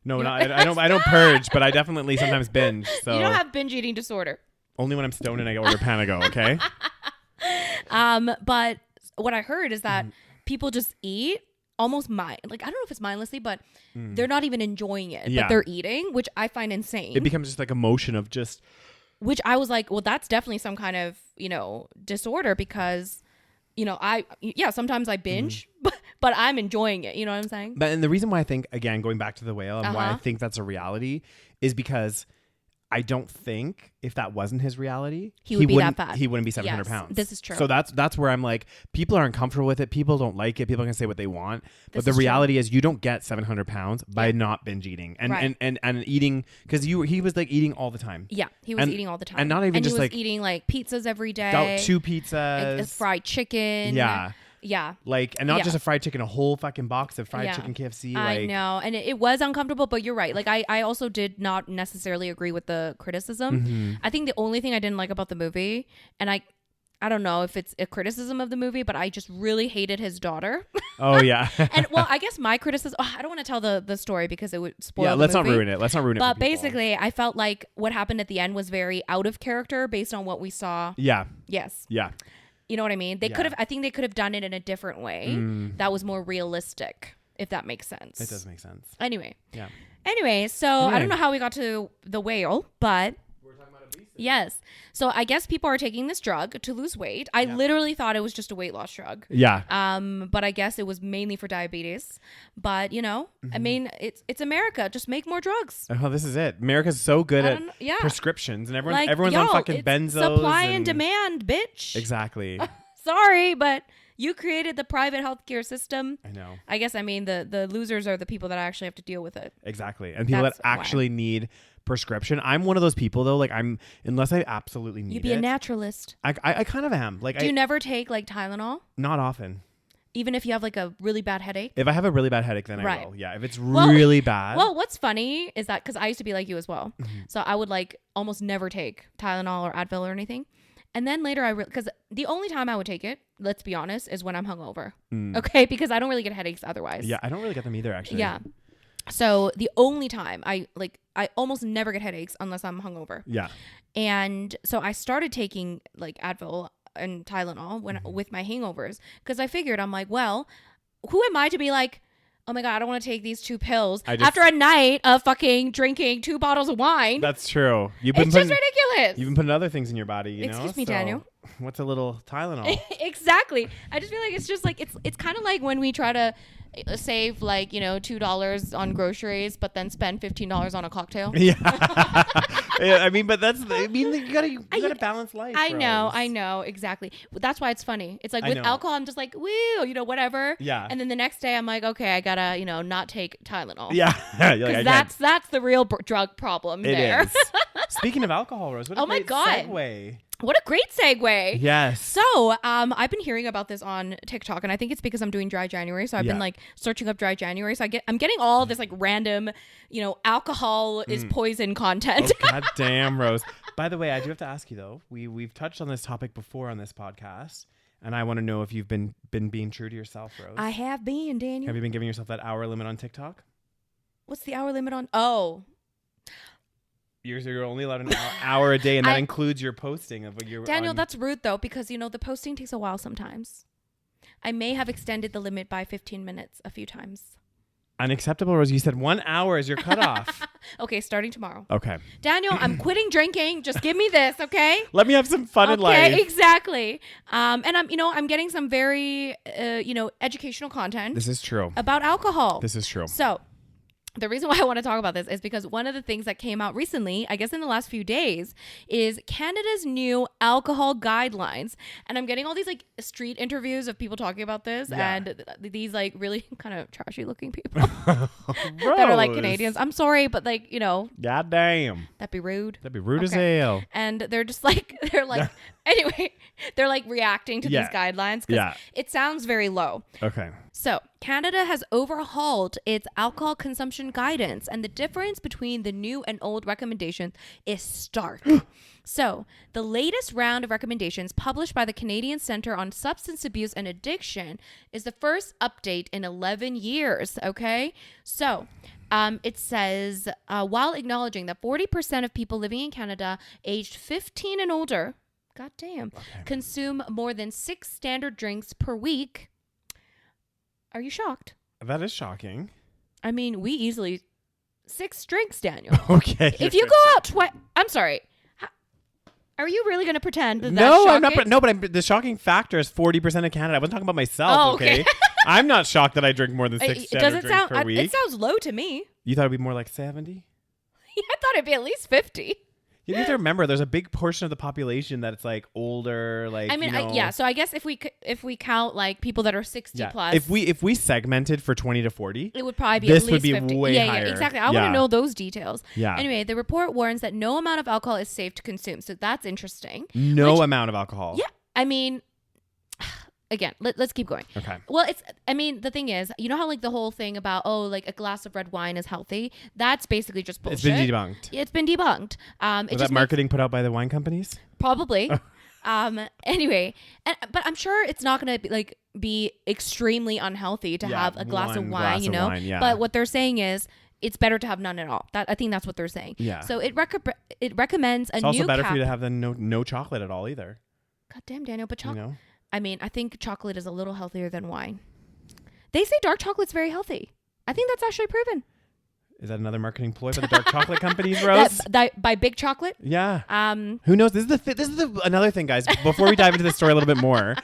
No, I don't purge, but I definitely sometimes binge. So you don't have binge eating disorder. Only when I'm stoned and I order Panago, okay? But what I heard is that people just eat almost like, I don't know if it's mindlessly, but they're not even enjoying it, but they're eating, which I find insane. It becomes just like a motion of just, which I was like, well, that's definitely some kind of, you know, disorder, because, you know, sometimes I binge, but I'm enjoying it. You know what I'm saying? And the reason why I think, again, going back to the whale, and why I think that's a reality, is because I don't think if that wasn't his reality, he would be that fat. He wouldn't be 700 pounds. This is true. So that's where I'm like, people are uncomfortable with it. People don't like it. People can say what they want. But the reality is, you don't get 700 pounds by not binge eating and eating, because he was like eating all the time. Yeah, he was eating all the time. And not even just like eating like pizzas every day. 2 pizzas. Like, fried chicken. Yeah. Yeah. Like, and not just a fried chicken, a whole fucking box of fried chicken KFC. I know. And it was uncomfortable, but you're right. Like, I also did not necessarily agree with the criticism. I think the only thing I didn't like about the movie, and I don't know if it's a criticism of the movie, but I just really hated his daughter. Oh, yeah. And well, I guess my criticism, I don't want to tell the story because it would spoil the let's movie. not ruin it. Let's not ruin it. But basically, I felt like what happened at the end was very out of character based on what we saw. Yeah. Yes. Yeah. You know what I mean? I think they could have done it in a different way that was more realistic, if that makes sense. It does make sense. Anyway. Yeah. Anyway, so I don't know how we got to the whale, but we're talking about obesity. Yes. So I guess people are taking this drug to lose weight. I literally thought it was just a weight loss drug. Yeah. But I guess it was mainly for diabetes. But, you know, I mean, it's America. Just make more drugs. Oh, this is it. America's so good at prescriptions, and everyone's on fucking benzos. Supply and demand, bitch. Exactly. Sorry, but you created the private healthcare system. I know. I guess, I mean, the losers are the people that actually have to deal with it. Exactly. And people that actually need prescription. I'm one of those people, though, like, unless I absolutely need it. You'd be a naturalist. I kind of am. Like, do you never take like Tylenol? Not often. Even if you have like a really bad headache? If I have a really bad headache, then I will. Yeah. If it's really bad. Well, what's funny is that, because I used to be like you as well. So I would like almost never take Tylenol or Advil or anything. And then later because the only time I would take it, let's be honest, is when I'm hungover. Okay? Because I don't really get headaches otherwise. Yeah. I don't really get them either, actually. Yeah. So the only time I almost never get headaches unless I'm hungover. Yeah. And so I started taking like Advil and Tylenol with my hangovers, because I figured, I'm like, well, who am I to be like, oh my God, I don't want to take these 2 pills after a night of fucking drinking 2 bottles of wine. That's true. It's just ridiculous. You've been putting other things in your body, you know? Excuse me, Daniel. What's a little Tylenol? Exactly. I just feel like it's just like, it's kind of like when we try to save like, you know, $2 on groceries, but then spend $15 on a cocktail. Yeah. Yeah, I mean, but you gotta balance life. I know, exactly. That's why it's funny. It's like with alcohol, I'm just like, woo, you know, whatever. Yeah. And then the next day I'm like, okay, I gotta, you know, not take Tylenol. Yeah. Because that's the real drug problem there. It is. Speaking of alcohol, Rose, what a great segue. What a great segue. Yes. So, I've been hearing about this on TikTok, and I think it's because I'm doing dry January. So I've been like searching up dry January. So I'm getting all this like random, you know, alcohol is poison content. Oh, God damn, Rose. By the way, I do have to ask you though. We've touched on this topic before on this podcast. And I want to know if you've been being true to yourself, Rose. I have been, Daniel. Have you been giving yourself that hour limit on TikTok? What's the hour limit on? Oh. You're only allowed an hour a day, and that includes your posting of what you're Daniel, that's rude, though, because, the posting takes a while sometimes. I may have extended the limit by 15 minutes a few times. Unacceptable, Rose. You said 1 hour is your cutoff. Okay, starting tomorrow. Okay. Daniel, I'm quitting drinking. Just give me this, okay? Let me have some fun in life. Okay, exactly. And I'm getting some very, educational content. This is true. About alcohol. This is true. So, the reason why I want to talk about this is because one of the things that came out recently, I guess in the last few days, is Canada's new alcohol guidelines. And I'm getting all these like street interviews of people talking about this, and these like really kind of trashy looking people that are like Canadians. I'm sorry, but like, God damn. That'd be rude. That'd be rude as hell. And they're just like, anyway, they're like reacting to these guidelines because it sounds very low. Okay. So, Canada has overhauled its alcohol consumption guidance, and the difference between the new and old recommendations is stark. So, the latest round of recommendations published by the Canadian Centre on Substance Abuse and Addiction is the first update in 11 years, okay? So, it says, while acknowledging that 40% of people living in Canada aged 15 and older, consume more than 6 standard drinks per week. Are you shocked? That is shocking. I mean, we easily 6 drinks, Daniel. Okay. If you go out I'm sorry. Are you really going to pretend that that's shocking? I'm not. No, but the shocking factor is 40% of Canada. I wasn't talking about myself. Oh, okay. I'm not shocked that I drink more than 6 standard drinks per week. It sounds low to me. You thought it'd be more like 70? Yeah, I thought it'd be at least 50. You need to remember, there's a big portion of the population that it's like older, like. I mean, so I guess if we count like people that are 60 plus, if we segmented for 20 to 40, it would probably be this at least would be 50. way higher. Yeah, exactly. I want to know those details. Yeah. Anyway, the report warns that no amount of alcohol is safe to consume, so that's interesting. No amount of alcohol. Yeah, I mean. Again, let's keep going. Okay. Well, the thing is, you know how like the whole thing about, like a glass of red wine is healthy? That's basically just bullshit. It's been debunked. It's been debunked. Was that marketing put out by the wine companies? Probably. Anyway, but I'm sure it's not going to be extremely unhealthy to have a glass of wine, But what they're saying is, it's better to have none at all. I think that's what they're saying. Yeah. So it recommends a new It's also better for you to have than no chocolate at all either. God damn, Daniel, but chocolate. I mean, I think chocolate is a little healthier than wine. They say dark chocolate's very healthy. I think that's actually proven. Is that another marketing ploy by the dark chocolate companies, Rose? By Big Chocolate? Yeah. Who knows? This is another thing, guys. Before we dive into this story a little bit more,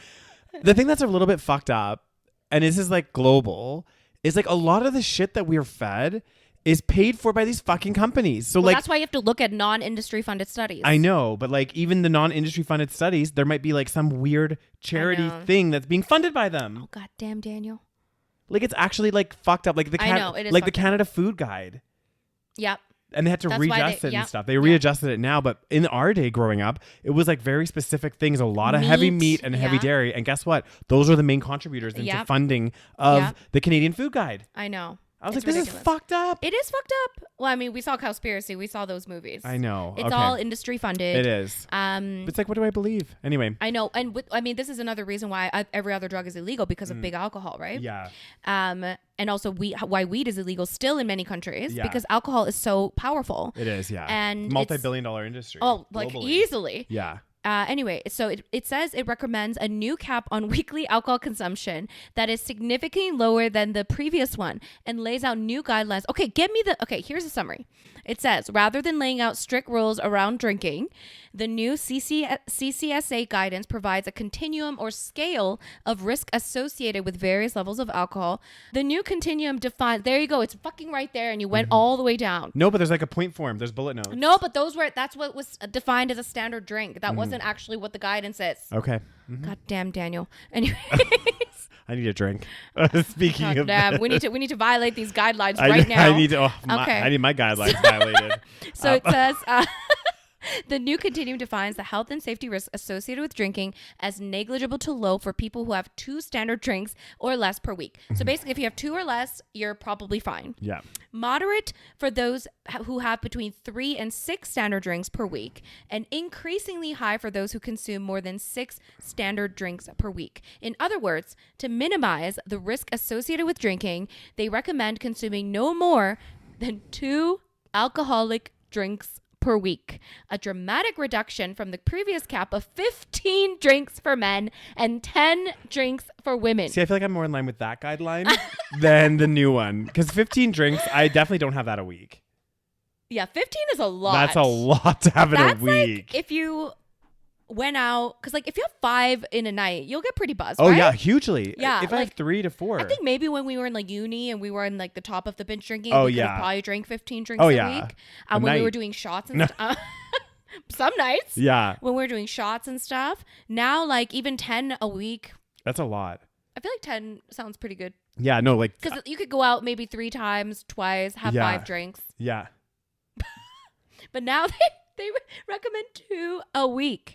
the thing that's a little bit fucked up, and this is like global, is like a lot of the shit that we're fed is paid for by these fucking companies. So that's why you have to look at non-industry funded studies. I know, but like even the non-industry funded studies, there might be like some weird charity thing that's being funded by them. Oh god damn, Daniel. Like it's actually like fucked up. Like the Canada Food Guide. Yep. And they had to readjust it and stuff. They readjusted it now, but in our day growing up, it was like very specific things, a lot of heavy meat and heavy dairy. And guess what? Those are the main contributors into funding of the Canadian Food Guide. I know. I was like, this is fucked up. It is fucked up. Well, I mean, we saw Cowspiracy. We saw those movies. I know. It's all industry funded. It is. It's like, what do I believe? Anyway. I know. And this is another reason why every other drug is illegal because of big alcohol, right? Yeah. And also why weed is illegal still in many countries because alcohol is so powerful. It is, yeah. And multi-billion-dollar industry. Oh, like globally. Easily. Yeah. Anyway, so it says it recommends a new cap on weekly alcohol consumption that is significantly lower than the previous one and lays out new guidelines. Okay, here's a summary. It says, rather than laying out strict rules around drinking, the new CCSA guidance provides a continuum or scale of risk associated with various levels of alcohol. The new continuum defines, there you go, it's fucking right there, and you went all the way down. No, but there's like a point form. There's bullet notes. No, but that's what was defined as a standard drink. That wasn't actually what the guidance is. Okay. God damn, Daniel. Anyways. I need a drink. Speaking of that. we need to violate these guidelines right now. I need my guidelines violated. So it says The new continuum defines the health and safety risks associated with drinking as negligible to low for people who have 2 standard drinks or less per week. So basically, if you have 2 or less, you're probably fine. Yeah. Moderate for those who have between 3 and 6 standard drinks per week, and increasingly high for those who consume more than 6 standard drinks per week. In other words, to minimize the risk associated with drinking, they recommend consuming no more than 2 alcoholic drinks per week, a dramatic reduction from the previous cap of 15 drinks for men and 10 drinks for women. See, I feel like I'm more in line with that guideline than the new one. Because 15 drinks, I definitely don't have that a week. Yeah, 15 is a lot. That's a lot to have in a week. Like if you went out, because like if you have 5 in a night, you'll get pretty buzzed. Oh, right? yeah, hugely. Yeah, if I have 3 to 4. I think maybe when we were in like uni and we were in like the top of the binge drinking, we could have probably drank 15 drinks a week. When we were doing shots and stuff. Some nights. Yeah. When we were doing shots and stuff. Now, like even 10 a week. That's a lot. I feel like 10 sounds pretty good. Yeah, no, like. Because you could go out maybe 3 times, twice, have 5 drinks. Yeah. But now they recommend 2 a week.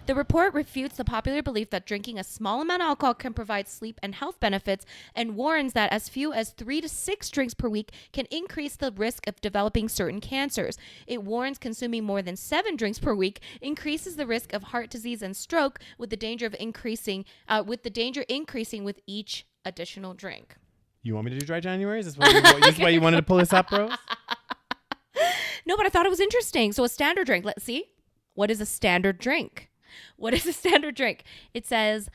The report refutes the popular belief that drinking a small amount of alcohol can provide sleep and health benefits and warns that as few as 3 to 6 drinks per week can increase the risk of developing certain cancers. It warns consuming more than 7 drinks per week increases the risk of heart disease and stroke, with the danger increasing with each additional drink. You want me to do dry January? Is this why you wanted to pull this up, Rose? No, but I thought it was interesting. So a standard drink, let's see. What is a standard drink? What is a standard drink? It says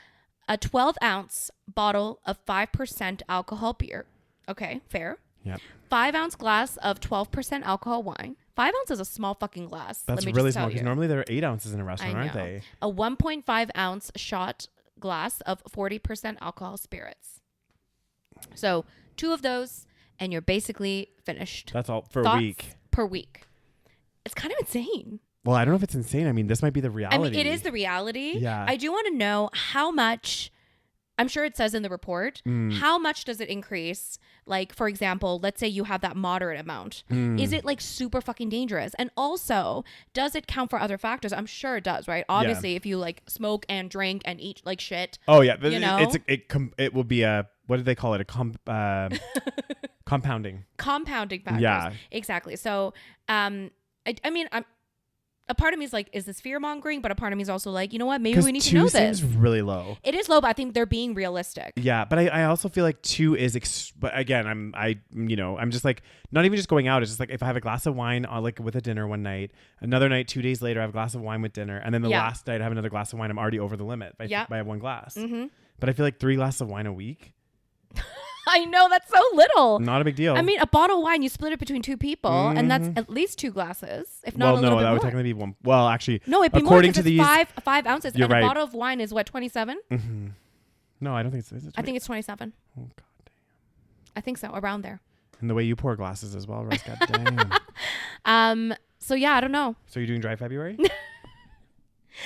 a 12-ounce bottle of 5% alcohol beer. Okay, fair. Yep. 5-ounce glass of 12% alcohol wine. 5 ounces is a small fucking glass. That's really small because normally there are 8 ounces in a restaurant, aren't they? A 1.5-ounce shot glass of 40% alcohol spirits. So 2 of those and you're basically finished. That's all for a week. Per week. It's kind of insane. Well, I don't know if it's insane. I mean, this might be the reality. I mean, it is the reality. Yeah. I do want to know how much, I'm sure it says in the report, how much does it increase? Like, for example, let's say you have that moderate amount. Is it like super fucking dangerous? And also, does it count for other factors? I'm sure it does, right? Obviously, if you like smoke and drink and eat like shit. Oh, yeah. You know? It will be a, what do they call it? Compounding. Compounding factors. Yeah. Exactly. So, I mean, a part of me is like, is this fear mongering? But a part of me is also like, you know what? Maybe we need to know this. 2 seems really low. It is low, but I think they're being realistic. Yeah, but I also feel like 2 is, but again, I'm just like, not even just going out. It's just like if I have a glass of wine like with a dinner one night, another night, 2 days later, I have a glass of wine with dinner. And then the last night I have another glass of wine. I'm already over the limit by 1 glass. Mm-hmm. But I feel like 3 glasses of wine a week. I know, that's so little. Not a big deal. I mean, a bottle of wine, you split it between 2 people, and that's at least 2 glasses, if not a little bit more. Well, no, that would technically be 1. Well, actually, no, it'd be according more to these, 5 ounces, and right. a bottle of wine is what, 27? Mm-hmm. No, I don't think it's. I think it's 27. Oh god damn. I think so, around there. And the way you pour glasses as well, Rose. God damn. So yeah, I don't know. So you're doing dry February?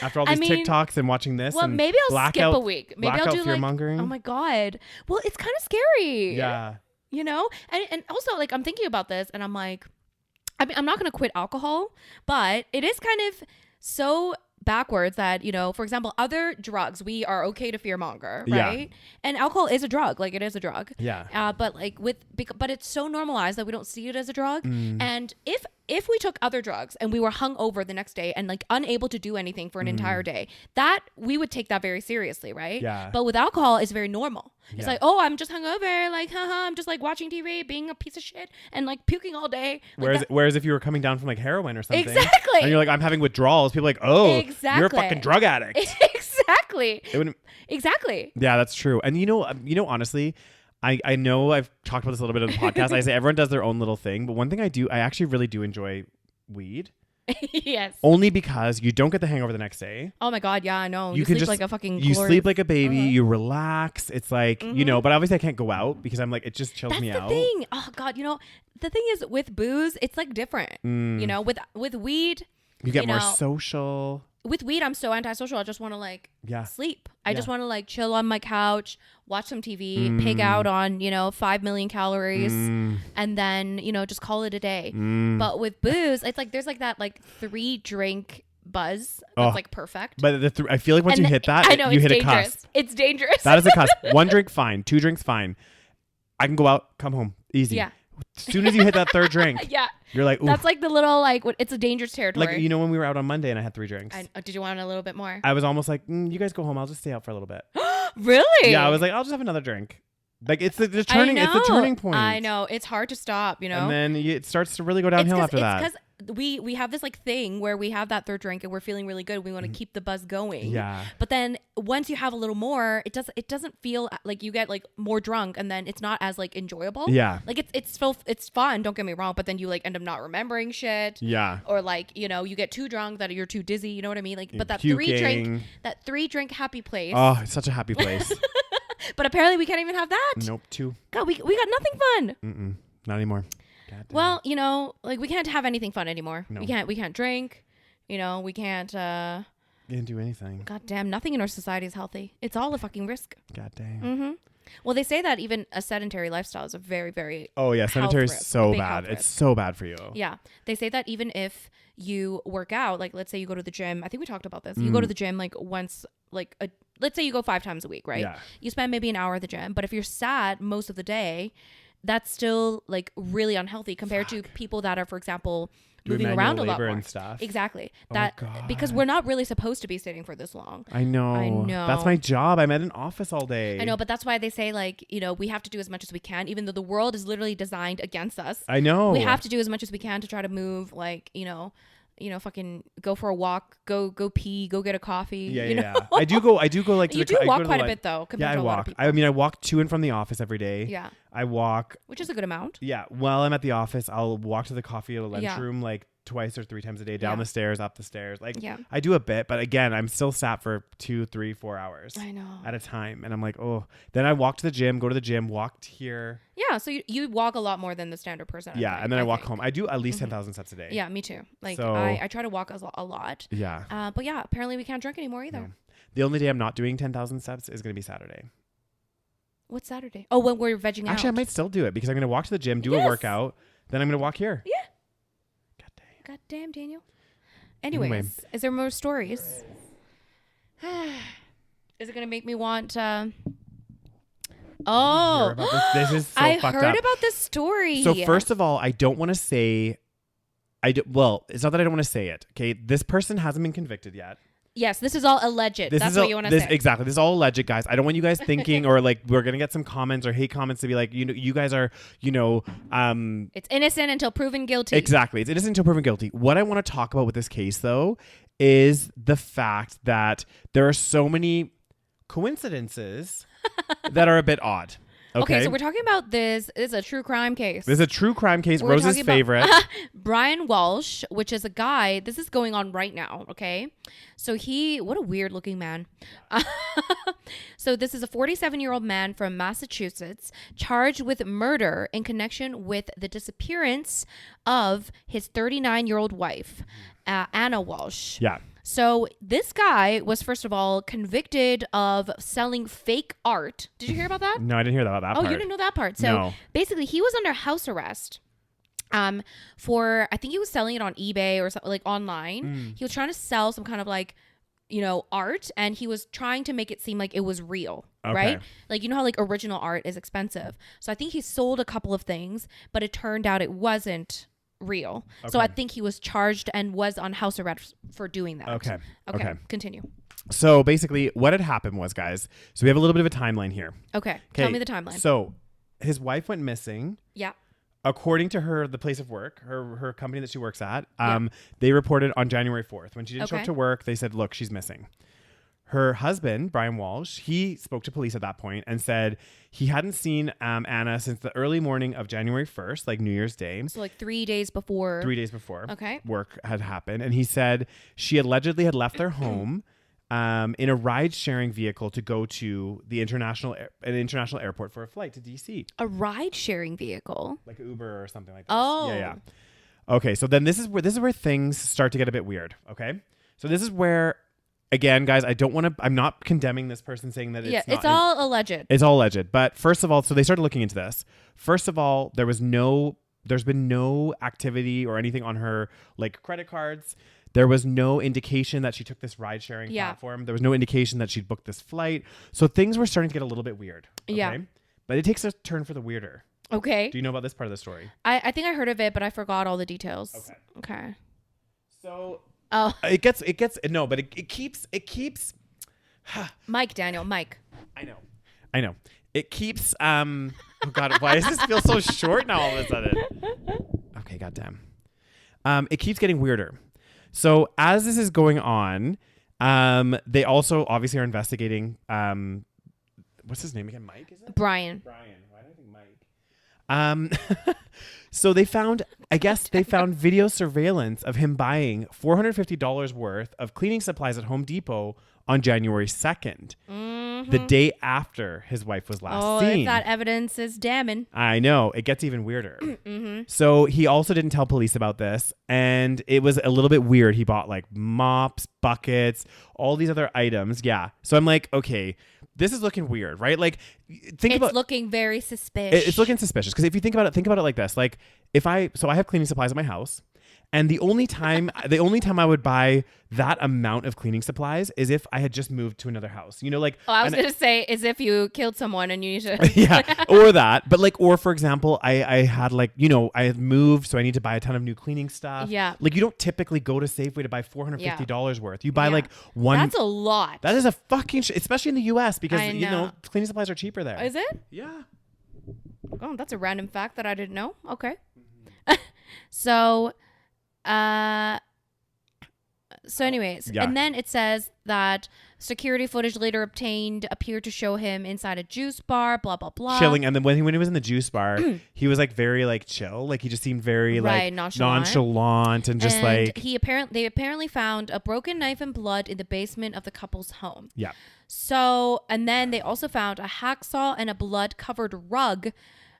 After all these TikToks and watching this, well, and maybe I'll skip a week. Maybe I'll do fear-mongering. Oh my god. Well, it's kind of scary. Yeah. You know, and also like I'm thinking about this, and I'm like, I mean, I'm not gonna quit alcohol, but it is kind of so backwards that, you know, for example, other drugs we are okay to fearmonger, right? Yeah. And alcohol is a drug, like it is a drug. Yeah. But like but it's so normalized that we don't see it as a drug. And if we took other drugs and we were hung over the next day and like unable to do anything for an entire day, that we would take that very seriously, right? Yeah. But with alcohol, it's very normal. It's like, oh, I'm just hungover, like, I'm just like watching TV, being a piece of shit, and like puking all day. Like whereas if you were coming down from like heroin or something, exactly, and you're like, I'm having withdrawals, people are like, oh, exactly, you're a fucking drug addict. Exactly. Exactly. Yeah, that's true. And you know, honestly, I know I've talked about this a little bit on the podcast. I say everyone does their own little thing, but one thing I actually really do enjoy weed. Yes. Only because you don't get the hangover the next day. Oh my god, yeah, I know. You sleep like a fucking You sleep like a baby, you relax. It's like, you know, but obviously I can't go out because I'm like, it just chills me out. That's the thing. Oh god, you know, the thing is with booze, it's like different. You know, with weed, you get more social. with weed, I'm so antisocial. I just want to like sleep. I just want to like chill on my couch, watch some TV, pig out on, 5 million calories and then, just call it a day. But with booze, it's like, there's like that like 3 drink buzz. That's like perfect. But I feel like once you hit that, I know, you hit dangerous. a cusp. It's dangerous. That is a cusp. 1 drink, fine. 2 drinks, fine. I can go out, come home. Easy. Yeah. As soon as you hit that 3rd drink, you're like, ooh. That's like the little, like, it's a dangerous territory. Like, when we were out on Monday and I had 3 drinks. Did you want a little bit more? I was almost like, you guys go home. I'll just stay out for a little bit. Really? Yeah, I was like, I'll just have another drink. Like, it's the turning. It's the turning point. I know. It's hard to stop, And then it starts to really go downhill after that. It's because we have this like thing where we have that 3rd drink and we're feeling really good. We want to keep the buzz going. Yeah. But then once you have a little more, it doesn't feel like you get like more drunk, and then it's not as like enjoyable. Yeah. Like it's fun. Don't get me wrong. But then you like end up not remembering shit. Yeah. Or like you get too drunk that you're too dizzy. You know what I mean? Like, you're but that puking. 3 drink happy place. Oh, it's such a happy place. But apparently we can't even have that. Nope. 2. God, we got nothing fun. Not anymore. Well, like we can't have anything fun anymore. No. We can't drink. We can't. Can't do anything. God damn, nothing in our society is healthy. It's all a fucking risk. God damn. Mm-hmm. Well, they say that even a sedentary lifestyle is a very, very sedentary is so bad. It's so bad for you. Yeah, they say that even if you work out, like let's say you go to the gym. I think we talked about this. You go to the gym like once, let's say you go 5 times a week, right? Yeah. You spend maybe an hour at the gym, but if you're sad most of the day, that's still like really unhealthy compared to people that are, for example, moving around a lot more and stuff. Exactly. Because we're not really supposed to be sitting for this long. I know. That's my job. I'm at an office all day. I know, but that's why they say like, we have to do as much as we can, even though the world is literally designed against us. I know. We have to do as much as we can to try to move, like, fucking go for a walk, go pee, go get a coffee. Yeah. I do go like to you do walk quite a bit though. Yeah, I walk. I mean, I walk to and from the office every day. Yeah. I walk. Which is a good amount. Yeah. While I'm at the office, I'll walk to the coffee at a lunchroom like twice or 3 times a day, down the stairs, up the stairs. Like, I do a bit, but again, I'm still sat for 2, 3, 4 hours. I know. At a time. And I'm like, oh. Then I walk to the gym, go to the gym, walked here. Yeah, so you walk a lot more than the standard person. Yeah, and then I walk home. I do at least 10,000 steps a day. Yeah, me too. Like, so, I try to walk a lot. Yeah. But yeah, apparently we can't drink anymore either. No. The only day I'm not doing 10,000 steps is going to be Saturday. What's Saturday? Oh, when we're vegging out. Actually, I might still do it because I'm going to walk to the gym, do a workout, then I'm going to walk here. Yeah. God damn, Daniel. Anyways, is there more stories? Is it going to make me want... Oh, this is so I fucked heard up. about this story. So first of all, I don't want to say... Well, it's not that I don't want to say it. Okay, this person hasn't been convicted yet. Yes, this is all alleged. That's what you want to say. Exactly. This is all alleged, guys. I don't want you guys thinking or like we're going to get some comments or hate comments to be like, you guys are, it's innocent until proven guilty. Exactly. It's innocent until proven guilty. What I want to talk about with this case, though, is the fact that there are so many coincidences that are a bit odd. Okay, so we're talking about this. It's a true crime case. This is a true crime case. Rose's favorite. Brian Walsh, which is a guy. This is going on right now. Okay. So what a weird looking man. So this is a 47-year-old man from Massachusetts charged with murder in connection with the disappearance of his 39-year-old wife, Anna Walsh. Yeah. So this guy was, first of all, convicted of selling fake art. Did you hear about that? No, I didn't hear about that part. Oh, you didn't know that part. So basically, he was under house arrest for, I think he was selling it on eBay or something, like online. He was trying to sell some kind of like, art, and he was trying to make it seem like it was real, right? Like, how like original art is expensive. So I think he sold a couple of things, but it turned out it wasn't real. So I think he was charged and was on house arrest for doing that. Okay. Continue. So basically what had happened was, guys, so we have a little bit of a timeline here. Okay. Tell me the timeline. So his wife went missing. Yeah. According to the place of work, her company that she works at, they reported on January 4th. When she didn't show up to work, they said, look, she's missing. Her husband, Brian Walsh, he spoke to police at that point and said he hadn't seen Anna since the early morning of January 1st, like New Year's Day. So like 3 days before. 3 days before work had happened. And he said she allegedly had left their home in a ride-sharing vehicle to go to the international airport for a flight to DC. A ride-sharing vehicle? Like Uber or something like that. Oh. Yeah. Okay, so then this is where things start to get a bit weird, okay? So this is where, again, guys, I'm not condemning this person saying that it's all alleged. It's all alleged. But first of all, so they started looking into this. First of all, there's been no activity or anything on her like credit cards. There was no indication that she took this ride sharing platform. There was no indication that she'd booked this flight. So things were starting to get a little bit weird. Okay? Yeah. But it takes a turn for the weirder. Okay. Do you know about this part of the story? I think I heard of it, but I forgot all the details. Okay. So but it keeps Mike, Daniel, Mike. I know. It keeps oh God, why does this feel so short now all of a sudden? Okay, goddamn. It keeps getting weirder. So as this is going on, they also obviously are investigating what's his name again? Mike, is it? Brian. Why do I think Mike? So they found video surveillance of him buying $450 worth of cleaning supplies at Home Depot on January 2nd, the day after his wife was last seen. If that evidence is damning. I know. It gets even weirder. So he also didn't tell police about this, and it was a little bit weird. He bought like mops, buckets, all these other items. Yeah. So I'm like, okay, this is looking weird, right? Like, it's looking very suspicious. It's looking suspicious because if you think about it like this. Like, I have cleaning supplies at my house, and the only time I would buy that amount of cleaning supplies is if I had just moved to another house. You know, like I was gonna say is if you killed someone and you need to yeah, or that. But like, or for example, I had like, you know, I had moved, so I need to buy a ton of new cleaning stuff. Yeah, like you don't typically go to Safeway to buy $450 worth. You buy like one. That's a lot. That is a fucking especially in the U.S. because you know cleaning supplies are cheaper there. Is it? Yeah. Oh, that's a random fact that I didn't know. Okay. So anyways, and then it says that security footage later obtained appeared to show him inside a juice bar, blah, blah, blah. Chilling. And then when he was in the juice bar, he was like very like chill. Like he just seemed very like nonchalant and just like. They apparently found a broken knife and blood in the basement of the couple's home. Yeah. So, and then they also found a hacksaw and a blood covered rug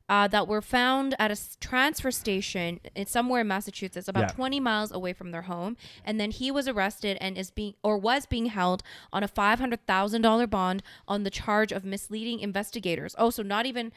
that were found at a transfer station somewhere in Massachusetts, about 20 miles away from their home. And then he was arrested and was being held on a $500,000 bond on the charge of misleading investigators. Oh, so not even.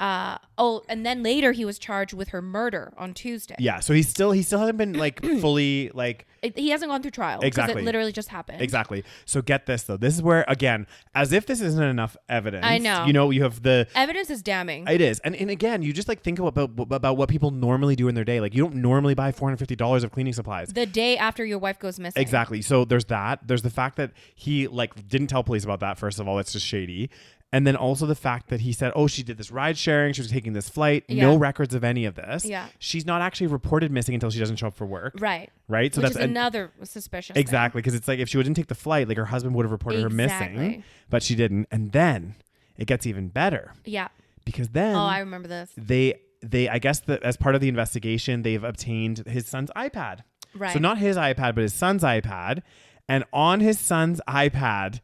And then later he was charged with her murder on Tuesday. Yeah, so he still hasn't been like fully like he hasn't gone through trial. Exactly, it literally just happened. Exactly. So get this though, this is where again, as if this isn't enough evidence. I know. You know, you have the evidence is damning. It is, and again, you just like think about what people normally do in their day. Like you don't normally buy $450 of cleaning supplies the day after your wife goes missing. Exactly. So there's that. There's the fact that he like didn't tell police about that. First of all, it's just shady. And then also the fact that he said, oh, she did this ride sharing. She was taking this flight. Yeah. No records of any of this. Yeah. She's not actually reported missing until she doesn't show up for work. Right. Right. So that's another suspicious exactly. Because it's like if she didn't take the flight, like her husband would have reported her missing. But she didn't. And then it gets even better. Yeah. Because then. Oh, I remember this. They I guess that as part of the investigation, they've obtained his son's iPad. Right. So not his iPad, but his son's iPad. And on his son's iPad...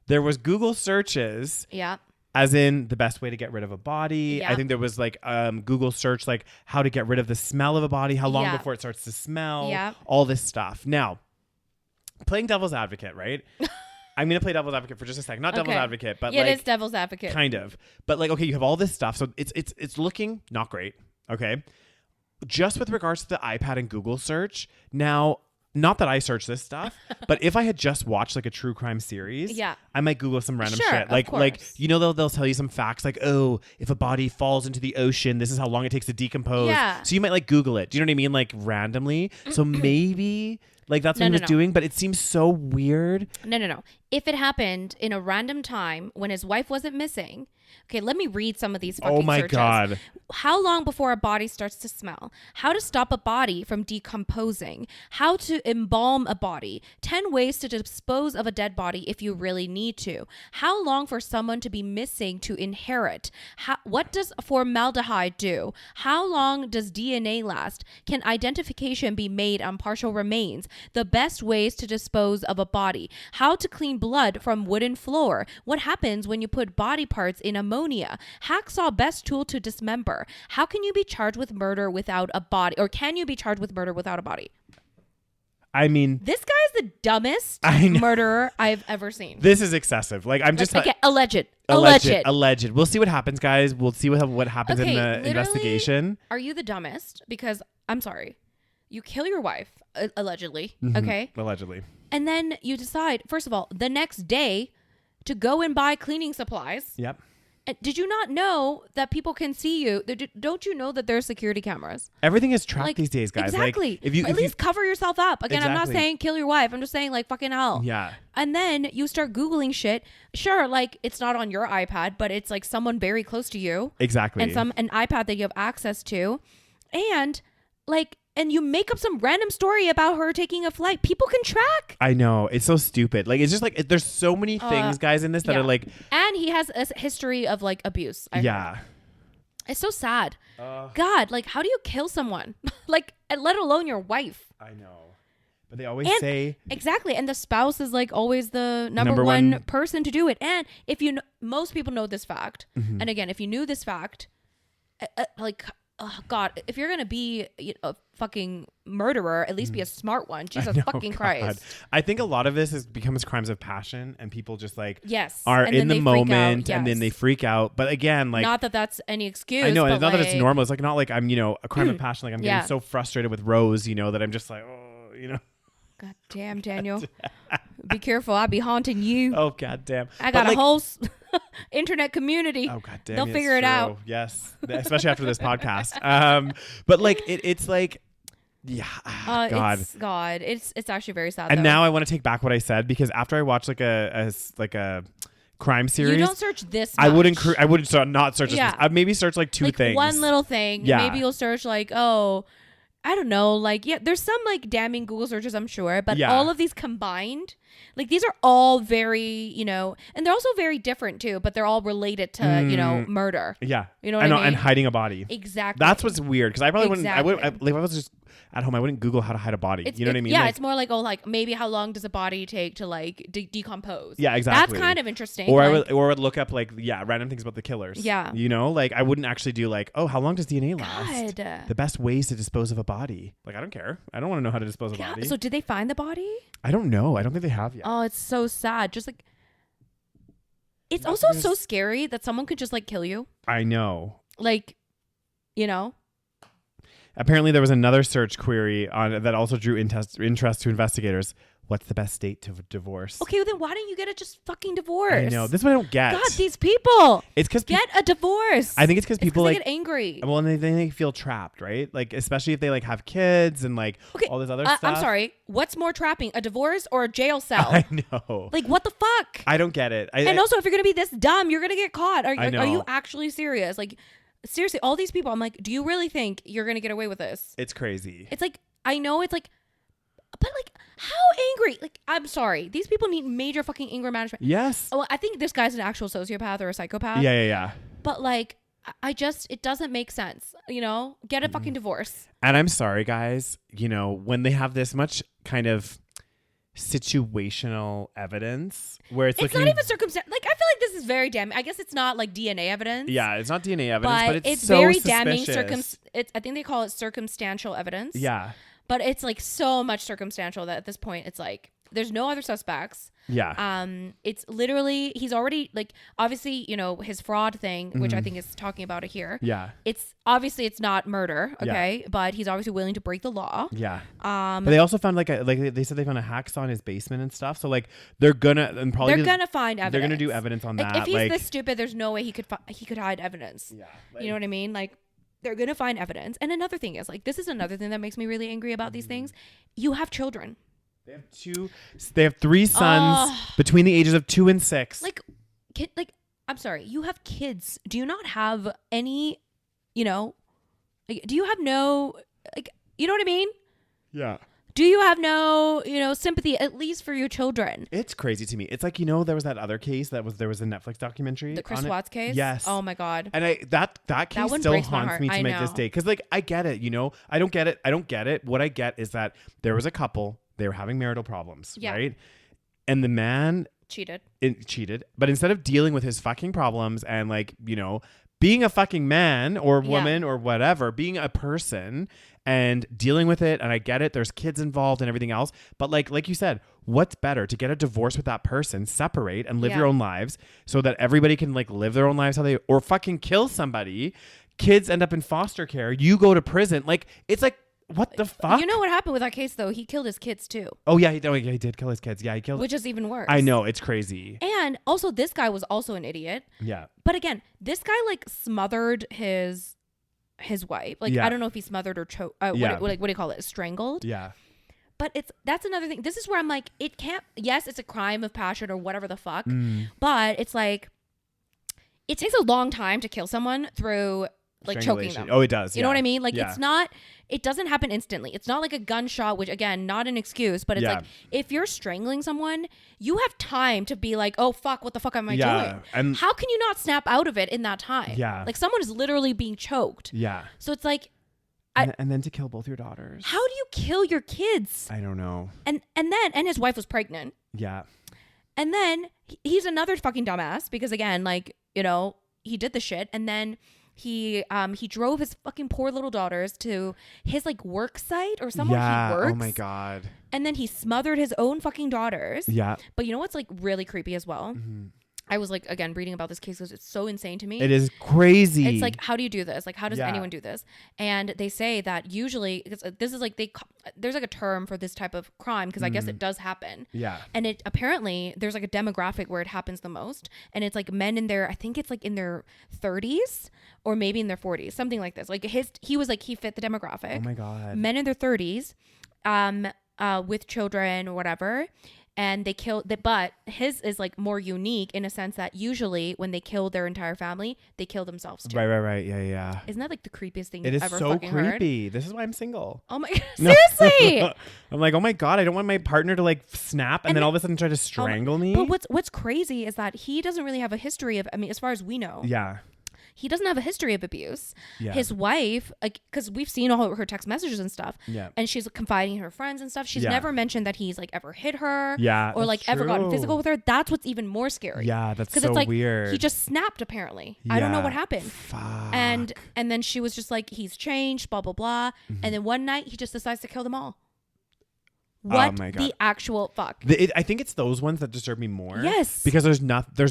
there was Google searches. Yeah. As in the best way to get rid of a body. Yeah. I think there was like Google search like how to get rid of the smell of a body, how long before it starts to smell, all this stuff. Now, playing devil's advocate, right? I'm going to play devil's advocate for just a second. Not devil's advocate, but like... it is devil's advocate. Kind of. But like, okay, you have all this stuff. So it's looking not great. Okay. Just with regards to the iPad and Google search. Now... Not that I search this stuff, but if I had just watched like a true crime series, I might Google some random shit. Like you know they'll tell you some facts like, oh, if a body falls into the ocean, this is how long it takes to decompose. Yeah. So you might like Google it. Do you know what I mean? Like randomly. So maybe like that's what he was doing, but it seems so weird. No. If it happened in a random time when his wife wasn't missing. Okay, let me read some of these fucking searches. Oh my God. How long before a body starts to smell? How to stop a body from decomposing? How to embalm a body? 10 ways to dispose of a dead body if you really need to. How long for someone to be missing to inherit? What does formaldehyde do? How long does DNA last? Can identification be made on partial remains? The best ways to dispose of a body. How to clean blood from wooden floor. What happens when you put body parts in ammonia? Hacksaw best tool to dismember. How can you be charged with murder without a body? Or can you be charged with murder without a body? I mean, this guy's the dumbest murderer I've ever seen. This is excessive. Like, I'm just alleged. We'll see what happens, guys. We'll see what happens in the investigation. Are you the dumbest? Because I'm sorry, you kill your wife allegedly. Mm-hmm. Okay, allegedly, and then you decide, first of all, the next day to go and buy cleaning supplies. Yep. And did you not know that people can see you? Don't you know that there's security cameras? Everything is tracked these days, guys. Exactly. Like, if you at least cover yourself up. Again, I'm not saying kill your wife. I'm just saying, like, fucking hell. Yeah. And then you start Googling shit. Sure, like, it's not on your iPad, but it's like someone very close to you. Exactly. And an iPad that you have access to. And like, and you make up some random story about her taking a flight. People can track. I know. It's so stupid. Like, it's just like, there's so many things, guys, in this that are like. And he has a history of like abuse. I heard. It's so sad. God, like, how do you kill someone? Like, let alone your wife. I know. But they always say. Exactly. And the spouse is like always the number one person to do it. And if you most people know this fact. Mm-hmm. And again, if you knew this fact, like, oh God, if you're going to be a fucking murderer, at least be a smart one. Jesus fucking Christ. I think a lot of this becomes crimes of passion, and people just like are in the moment and then they freak out. But again, like, not that that's any excuse. I know, but it's not that it's normal. It's like not like I'm, a crime of passion. Like I'm getting so frustrated with Rose, that I'm just like, God damn, Daniel. Be careful. I'll be haunting you. Oh, God damn. I got a whole internet community. Oh, God damn. They'll figure it out. Yes. Especially after this podcast. But like, it's like, God. It's actually very sad. And now I want to take back what I said, because after I watched like a crime series, you don't search this much. I wouldn't not search this. I'd maybe search like two things. One little thing. Yeah. Maybe you'll search like, I don't know, like, there's some like damning Google searches, I'm sure, but all of these combined, like, these are all very, and they're also very different too, but they're all related to, murder. Yeah. You know what I mean? And hiding a body. Exactly. That's what's weird, because I probably wouldn't, if I was just at home, I wouldn't Google how to hide a body. You know what I mean? Yeah, it's more like, maybe how long does a body take to like decompose? Yeah, exactly. That's kind of interesting. Or I would look up like, random things about the killers. Yeah. Like I wouldn't actually do like, how long does DNA last? God. The best ways to dispose of a body. Like, I don't care. I don't want to know how to dispose of a body. So did they find the body? I don't know. I don't think they have yet. Oh, it's so sad. Just like, it's also so scary that someone could just like kill you. I know. Like, Apparently, there was another search query that also drew interest to investigators. What's the best date to divorce? Okay, well then why don't you get a just fucking divorce? I know. This is what I don't get. God, these people. It's because get a divorce. I think it's because people like get angry. Well, and they feel trapped, right? Like, especially if they like have kids and like all this other stuff. I'm sorry. What's more trapping, a divorce or a jail cell? I know. Like, what the fuck? I don't get it. And also, if you're gonna be this dumb, you're gonna get caught. Are you actually serious? Like, seriously, all these people. I'm like, do you really think you're gonna get away with this? It's crazy. It's like, I know it's like. But like, how angry? Like, I'm sorry. These people need major fucking anger management. Yes. Oh, I think this guy's an actual sociopath or a psychopath. Yeah. But like, it doesn't make sense. Get a fucking divorce. And I'm sorry, guys. When they have this much kind of situational evidence where it's not even circumstantial. Like, I feel like this is very damning. I guess it's not like DNA evidence. Yeah, it's not DNA evidence, but it's so very suspicious. damning. I think they call it circumstantial evidence. Yeah. But it's like so much circumstantial that at this point it's like there's no other suspects. Yeah. It's literally he's already like obviously his fraud thing, which I think is talking about it here. Yeah. It's obviously it's not murder, okay, but he's obviously willing to break the law. Yeah. But they also found like they said they found a hacksaw in his basement and stuff. So like they're gonna find evidence. They're gonna do evidence on that. If he's this stupid, there's no way he could hide evidence. Yeah. You know what I mean? Like. They're going to find evidence. And another thing is, like, this is another thing that makes me really angry about these things. You have children. They have 3 sons between the ages of 2 and 6. Like, I'm sorry. You have kids. Do you not have any, like, do you have no, like, you know what I mean? Yeah. Do you have no, sympathy, at least for your children? It's crazy to me. It's like, there was that other case there was a Netflix documentary. The Chris Watts case? Yes. Oh my God. And that case still haunts me to make this day. Because like, I get it, I don't get it. What I get is that there was a couple, they were having marital problems, right? And the man cheated. But instead of dealing with his fucking problems and like, being a fucking man or woman or whatever, being a person and dealing with it. And I get it. There's kids involved and everything else. But like you said, what's better, to get a divorce with that person, separate and live your own lives so that everybody can like live their own lives how they, or fucking kill somebody. Kids end up in foster care. You go to prison. Like, it's like, what the fuck? You know what happened with that case though? He killed his kids too. Oh yeah, he did kill his kids. Yeah, he killed. Which is even worse. I know, it's crazy. And also, this guy was also an idiot. Yeah. But again, this guy like smothered his wife. Like I don't know if he smothered or choked. What do you call it? Strangled. Yeah. But that's another thing. This is where I'm like, it can't. Yes, it's a crime of passion or whatever the fuck. But it's like, it takes a long time to kill someone through like choking them. Oh, it does. You know what I mean? Like it's not. It doesn't happen instantly. It's not like a gunshot, which again, not an excuse, but it's like if you're strangling someone, you have time to be like, oh fuck, what the fuck am I doing? And how can you not snap out of it in that time? Yeah. Like someone is literally being choked. Yeah. So it's like, and then to kill both your daughters. How do you kill your kids? I don't know. And then his wife was pregnant. Yeah. And then he's another fucking dumbass because again, like, you know, he did the shit and then he drove his fucking poor little daughters to his like work site or somewhere he works. Oh my God. And then he smothered his own fucking daughters. Yeah. But you know what's like really creepy as well? Mm-hmm. I was like, again, reading about this case because it's so insane to me. It is crazy. It's like, how do you do this? Like, how does anyone do this? And they say that usually, this is like, there's like a term for this type of crime because I guess it does happen. Yeah. And it apparently, there's like a demographic where it happens the most. And it's like men in their, I think it's like in their 30s or maybe in their 40s, something like this. Like he was like, he fit the demographic. Oh my God. Men in their 30s with children or whatever. And they killed but his is like more unique in a sense that usually when they kill their entire family, they kill themselves too. Right. Yeah. Isn't that like the creepiest thing you've ever fucking heard? It is so creepy. This is why I'm single. Oh my God. Seriously. I'm like, oh my God, I don't want my partner to like snap and then all of a sudden try to strangle me. But what's crazy is that he doesn't really have a history of, I mean, as far as we know. Yeah. He doesn't have a history of abuse. Yeah. His wife, like, because we've seen all her text messages and stuff. Yeah. And she's confiding in her friends and stuff. She's never mentioned that he's like ever hit her. Yeah. Or like ever gotten physical with her. That's what's even more scary. Yeah, that's so it's like, weird. He just snapped apparently. I don't know what happened. Fuck. And then she was just like, he's changed, blah blah blah. Mm-hmm. And then one night he just decides to kill them all. What the actual fuck? I think it's those ones that disturb me more. Yes. Because there's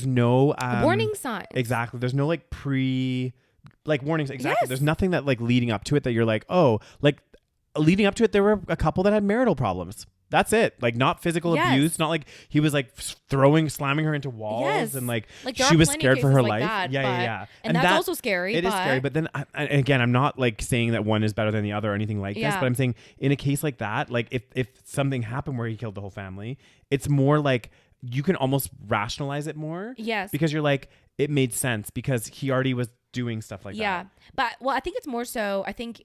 no warning signs. Exactly. There's no like warnings. Exactly. Yes. There's nothing that like leading up to it that you're like, oh, like leading up to it, there were a couple that had marital problems. That's it. Like not physical abuse. Not like he was like slamming her into walls and like she was scared for her life. Yeah. And that's also scary. It is scary. But then again, I'm not like saying that one is better than the other or anything like this. But I'm saying in a case like that, like if something happened where he killed the whole family, it's more like you can almost rationalize it more. Yes. Because you're like, it made sense because he already was doing stuff like that. Yeah. But I think it's more so, I think,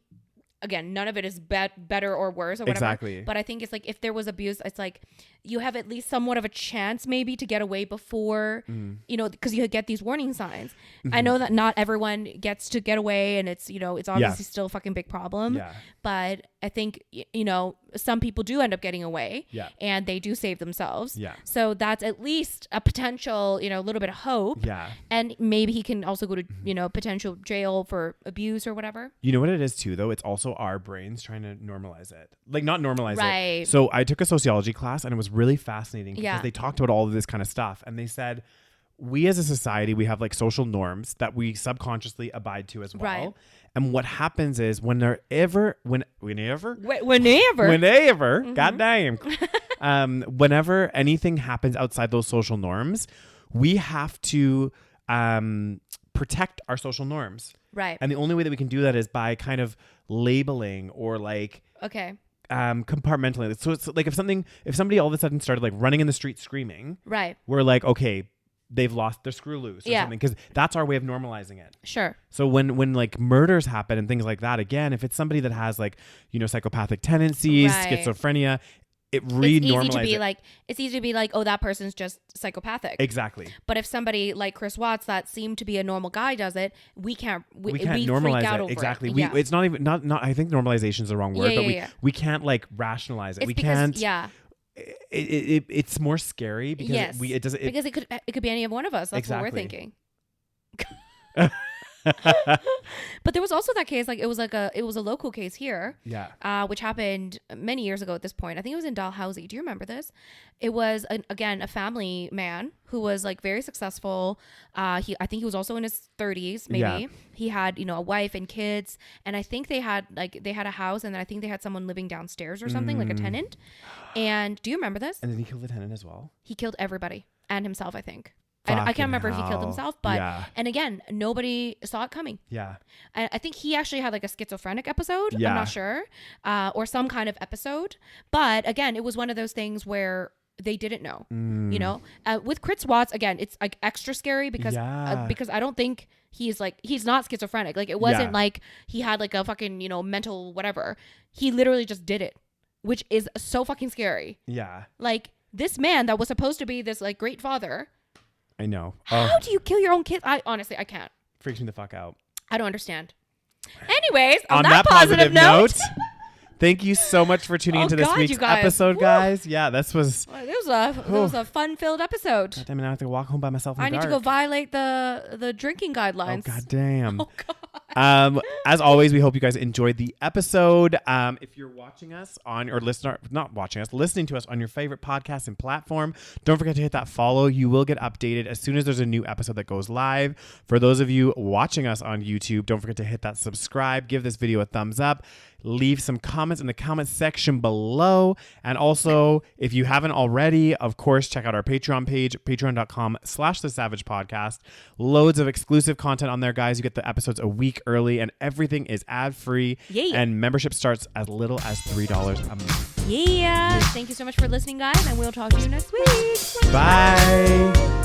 again, none of it is better or worse or whatever. Exactly. But I think it's like if there was abuse, it's like you have at least somewhat of a chance maybe to get away before, you know, because you get these warning signs. Mm-hmm. I know that not everyone gets to get away and it's, you know, it's obviously still a fucking big problem. Yeah. But I think, you know, some people do end up getting away and they do save themselves. Yeah. So that's at least a potential, you know, a little bit of hope. Yeah. And maybe he can also go to, you know, potential jail for abuse or whatever. You know what it is too, though? It's also our brains trying to normalize it. Like not normalize it. So I took a sociology class and it was really fascinating because they talked about all of this kind of stuff. And they said, we as a society, we have like social norms that we subconsciously abide to as well. Right. And what happens is whenever, goddamn, whenever anything happens outside those social norms, we have to protect our social norms. Right. And the only way that we can do that is by kind of labeling or like compartmentalizing. So it's like if somebody all of a sudden started like running in the street screaming, right? We're like, okay, they've lost their screw loose or something, because that's our way of normalizing it. Sure. So when like murders happen and things like that, again, if it's somebody that has like, you know, psychopathic tendencies, schizophrenia, it re-normalizes. It's easy to be like, oh, that person's just psychopathic. Exactly. But if somebody like Chris Watts that seemed to be a normal guy does it, we can't normalize freak out it. over Exactly. It. It's not even not I think normalization is the wrong word, we can't like rationalize it. It's more scary because it could be any of one of us. That's what we're thinking. But there was also that case, like it was a local case here. Yeah. Which happened many years ago at this point. I think it was in Dalhousie. Do you remember this? It was again a family man who was like very successful. I think he was also in his 30s, maybe. Yeah. He had, a wife and kids, and I think they had a house, and then I think they had someone living downstairs or something, like a tenant. And do you remember this? And then he killed the tenant as well. He killed everybody and himself, I think. I can't remember if he killed himself, but and again, nobody saw it coming. Yeah. And I think he actually had like a schizophrenic episode. Yeah. I'm not sure, or some kind of episode. But again, it was one of those things where they didn't know. With Chris Watts, again, it's like extra scary because I don't think he's not schizophrenic. Like it wasn't like he had like a fucking mental whatever. He literally just did it, which is so fucking scary. Yeah. Like this man that was supposed to be this like great father. I know. How do you kill your own kids? I can't. Freaks me the fuck out. I don't understand. Anyways, on that positive note. Thank you so much for tuning into this week's episode, guys. Yeah, this was... It was a fun-filled episode. God damn it, I have to walk home by myself in the dark. I need to go violate the drinking guidelines. Oh, god damn. Oh, God. As always, we hope you guys enjoyed the episode. If you're watching us on, or listening to us on your favorite podcasting platform, don't forget to hit that follow. You will get updated as soon as there's a new episode that goes live. For those of you watching us on YouTube, don't forget to hit that subscribe. Give this video a thumbs up. Leave some comments in the comment section below. And also, if you haven't already, of course, check out our Patreon page, patreon.com/thesavagepodcast. Loads of exclusive content on there, guys. You get the episodes a week early and everything is ad-free. Yeah. And membership starts as little as $3 a month. Yeah. Thank you so much for listening, guys. And we'll talk to you next week. Bye.